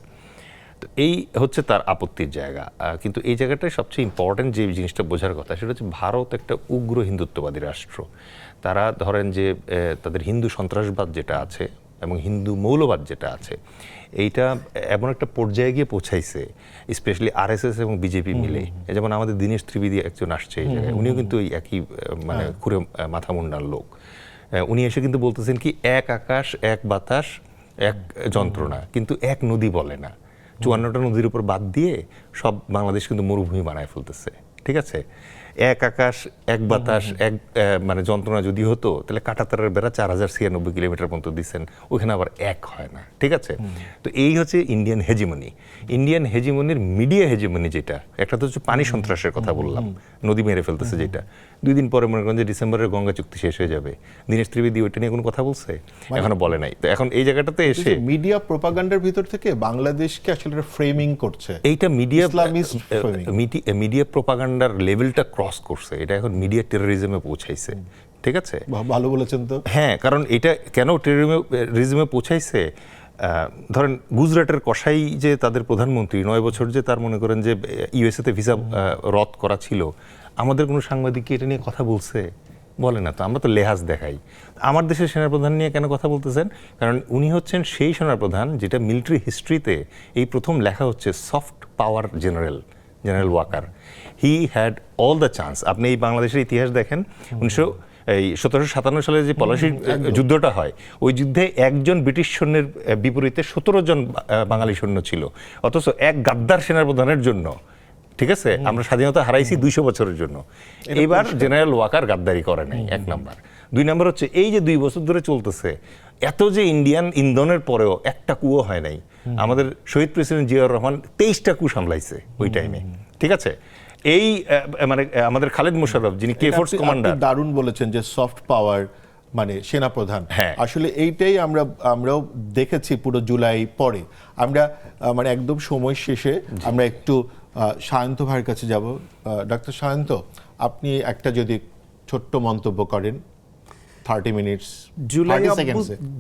S2: তো এই হচ্ছে তার আপত্তির জায়গা। কিন্তু এই জায়গাটায় সবচেয়ে ইম্পর্টেন্ট যে জিনিসটা বোঝার কথা, সেটা হচ্ছে ভারত একটা উগ্র হিন্দুত্ববাদী রাষ্ট্র। তারা ধরেন যে তাদের হিন্দু সন্ত্রাসবাদ যেটা আছে এবং হিন্দু মৌলবাদ যেটা আছে, এইটা এমন একটা পর্যায়ে গিয়ে পৌঁছাইছে, স্পেশালি আরএসএস এবং বিজেপি মিলে। যেমন আমাদের দীনেশ ত্রিবেদী একজন আসছে এই জায়গায়, উনিও কিন্তু একই মানে খুঁড়ে মাথা মুন্ডার লোক। উনি এসে কিন্তু বলতেছেন কি, এক আকাশ, এক বাতাস, এক যন্ত্রণা, কিন্তু এক নদী বলে না। 54টা নদীর উপর বাদ দিয়ে সব বাংলাদেশ কিন্তু মরুভূমি বানায় ফেলতেছে। ঠিক আছে, এক আকাশ, এক বাতাস, এক মানে যন্ত্রণা যদি হতো, তাহলে কাঁটাতারের বেড়া 4096 কিলোমিটার পর্যন্ত দিচ্ছেন, ওখানে আবার এক হয় না। ঠিক আছে, তো এই হচ্ছে ইন্ডিয়ান হেজিমনি। ইন্ডিয়ান হেজিমনির মিডিয়া হেজিমনি যেটা, একটা তো হচ্ছে পানি সন্ত্রাসের কথা বললাম, নদী মেরে ফেলতেছে যেটা। 2 দিন পরে মনে করেন যে ডিসেম্বরের গঙ্গা চুক্তি শেষ হয়ে যাবে, দীনেশ ত্রিবেদী ওইটা নিয়ে কোনো কথা বলছে? এখনো বলে নাই। তো এখন এই জায়গাটাতে এসে
S1: মিডিয়া প্রোপাগান্ডার ভিতর থেকে বাংলাদেশকে আসলে ফ্রেমিং করছে,
S2: এইটা মিডিয়া প্রোপাগান্ডার লেভেলটা ক্রস করছে, এটা এখন মিডিয়া টেরোরিজমে পৌঁছাইছে। ঠিক আছে,
S1: ভালো বলেছেন তো।
S2: হ্যাঁ, কারণ এটা কেন টেরোরিজমে পৌঁছাইছে, ধরেন গুজরাটের কসাই যে তাদের প্রধানমন্ত্রী 9 বছর যে তার মনে করেন যে ইউএসএতে ভিসা রদ করা ছিল, আমাদের কোনো সাংবাদিক কি এটা নিয়ে কথা বলছে? বলে না তো, আমরা তো লেহাজ দেখাই। আমার দেশের সেনাপ্রধান নিয়ে কেন কথা বলতেছেন? কারণ উনি হচ্ছেন সেই সেনাপ্রধান যেটা মিলিটারি হিস্ট্রিতে এই প্রথম লেখা হচ্ছে soft power general Waker. He had all the chance. আপনি এই বাংলাদেশের ইতিহাস দেখেন, 1757 সালে যে পলাশির যুদ্ধটা হয়, ওই যুদ্ধে একজন ব্রিটিশ সৈন্যের বিপরীতে 17 জন বাঙালি সৈন্য ছিল, অথচ এক গাদ্দার সেনাপ্রধানের জন্য, ঠিক আছে, আমরা স্বাধীনতা হারাইছি 200 বছরের জন্য। এবার জেনারেল ওয়াকার গাদ্দারি করে নাই, 1 নাম্বার। 2 নাম্বার হচ্ছে এই যে 2 বছর ধরে চলতেছে, এত যে ইন্ডিয়ান ইন্ধনের পরেও একটা কুয়ো হয় নাই। আমাদের শহীদ প্রেসিডেন্ট জিয়াউর রহমান 23টা কু সামলাইছে ওই টাইমে। ঠিক আছে, এই মানে আমাদের খালেদ মোশাররফ যিনি কে ফোর্স কমান্ডার,
S1: দারুণ বলেছেন যে সফট পাওয়ার মানে সেনাপ্রধান। আসলে এইটাই আমরাও দেখেছি পুরো জুলাই পরে। আমরা মানে একদম সময় শেষে আমরা একটু সায়ন্ত ভাইয়ের কাছে যাব। ডক্টর সায়ন্ত, আপনি একটা যদি ছোট্ট মন্তব্য করেন, 30 মিনিটস।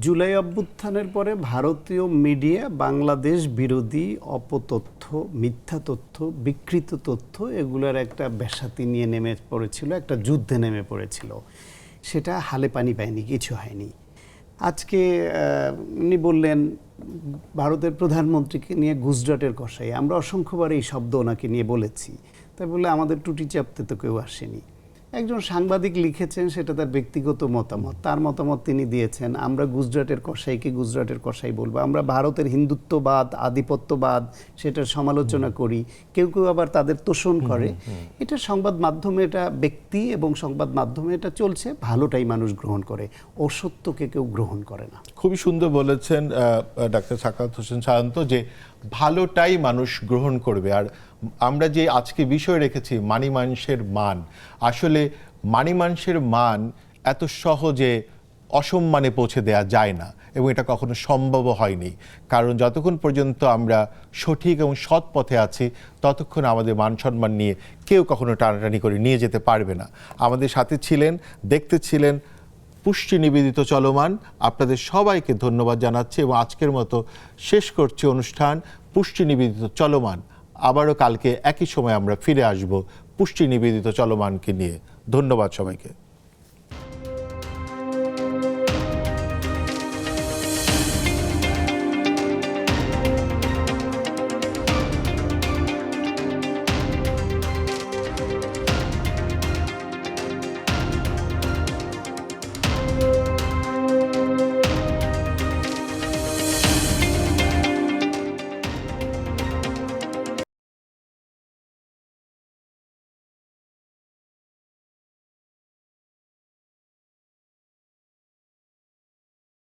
S3: জুলাই অভ্যুত্থানের পরে ভারতীয় মিডিয়া বাংলাদেশ বিরোধী অপতথ্য, মিথ্যা তথ্য, বিকৃত তথ্য, এগুলোর একটা ব্যাসাতি নিয়ে নেমে পড়েছিল, একটা যুদ্ধে নেমে পড়েছিল। সেটা হালে পানি পায়নি, কিছু হয়নি। আজকে উনি বললেন ভারতের প্রধানমন্ত্রীকে নিয়ে গুজরাটের কসাই, আমরা অসংখ্যবার এই শব্দ ওনাকে নিয়ে বলেছি। তাই বলে আমাদের টুটি চাপতে তো কেউ আসেনি। একজন সাংবাদিক লিখেছেন, সেটা তার ব্যক্তিগত মতামত, তার মতামত তিনি দিয়েছেন। আমরা গুজরাটের কসাইকে গুজরাটের কসাই বলবো, আমরা ভারতের হিন্দুত্ববাদ, আধিপত্যবাদ সেটার সমালোচনা করি, কেউ কেউ আবার তাদের তোষণ করে। এটা সংবাদ মাধ্যমে, এটা ব্যক্তি এবং সংবাদ মাধ্যমে এটা চলছে, ভালোটাই মানুষ গ্রহণ করে, অসত্যকে কেউ গ্রহণ করে না।
S1: খুবই সুন্দর বলেছেন ডাক্তার সাখাওয়াত হোসেন সায়ন্ত, যে ভালোটাই মানুষ গ্রহণ করবে। আর আমরা যে আজকে বিষয় রেখেছি মানি মানুষের মান, আসলে মানি মানুষের মান এত সহজে অসম্মানে পৌঁছে দেয়া যায় না, এবং এটা কখনো সম্ভব হয়নি। কারণ যতক্ষণ পর্যন্ত আমরা সঠিক এবং সৎ পথে আছি, ততক্ষণ আমাদের মান সম্মান নিয়ে কেউ কখনো টানাটানি করে নিয়ে যেতে পারবে না। আমাদের সাথে ছিলেন, দেখতে ছিলেন পুষ্টি নিবেদিত চলমান। আপনাদের সবাইকে ধন্যবাদ জানাচ্ছি এবং আজকের মতো শেষ করছি অনুষ্ঠান পুষ্টি নিবেদিত চলমান। আবারও কালকে একই সময় আমরা ফিরে আসব পুষ্টি নিবেদিত চলমানকে নিয়ে। ধন্যবাদ সবাইকে।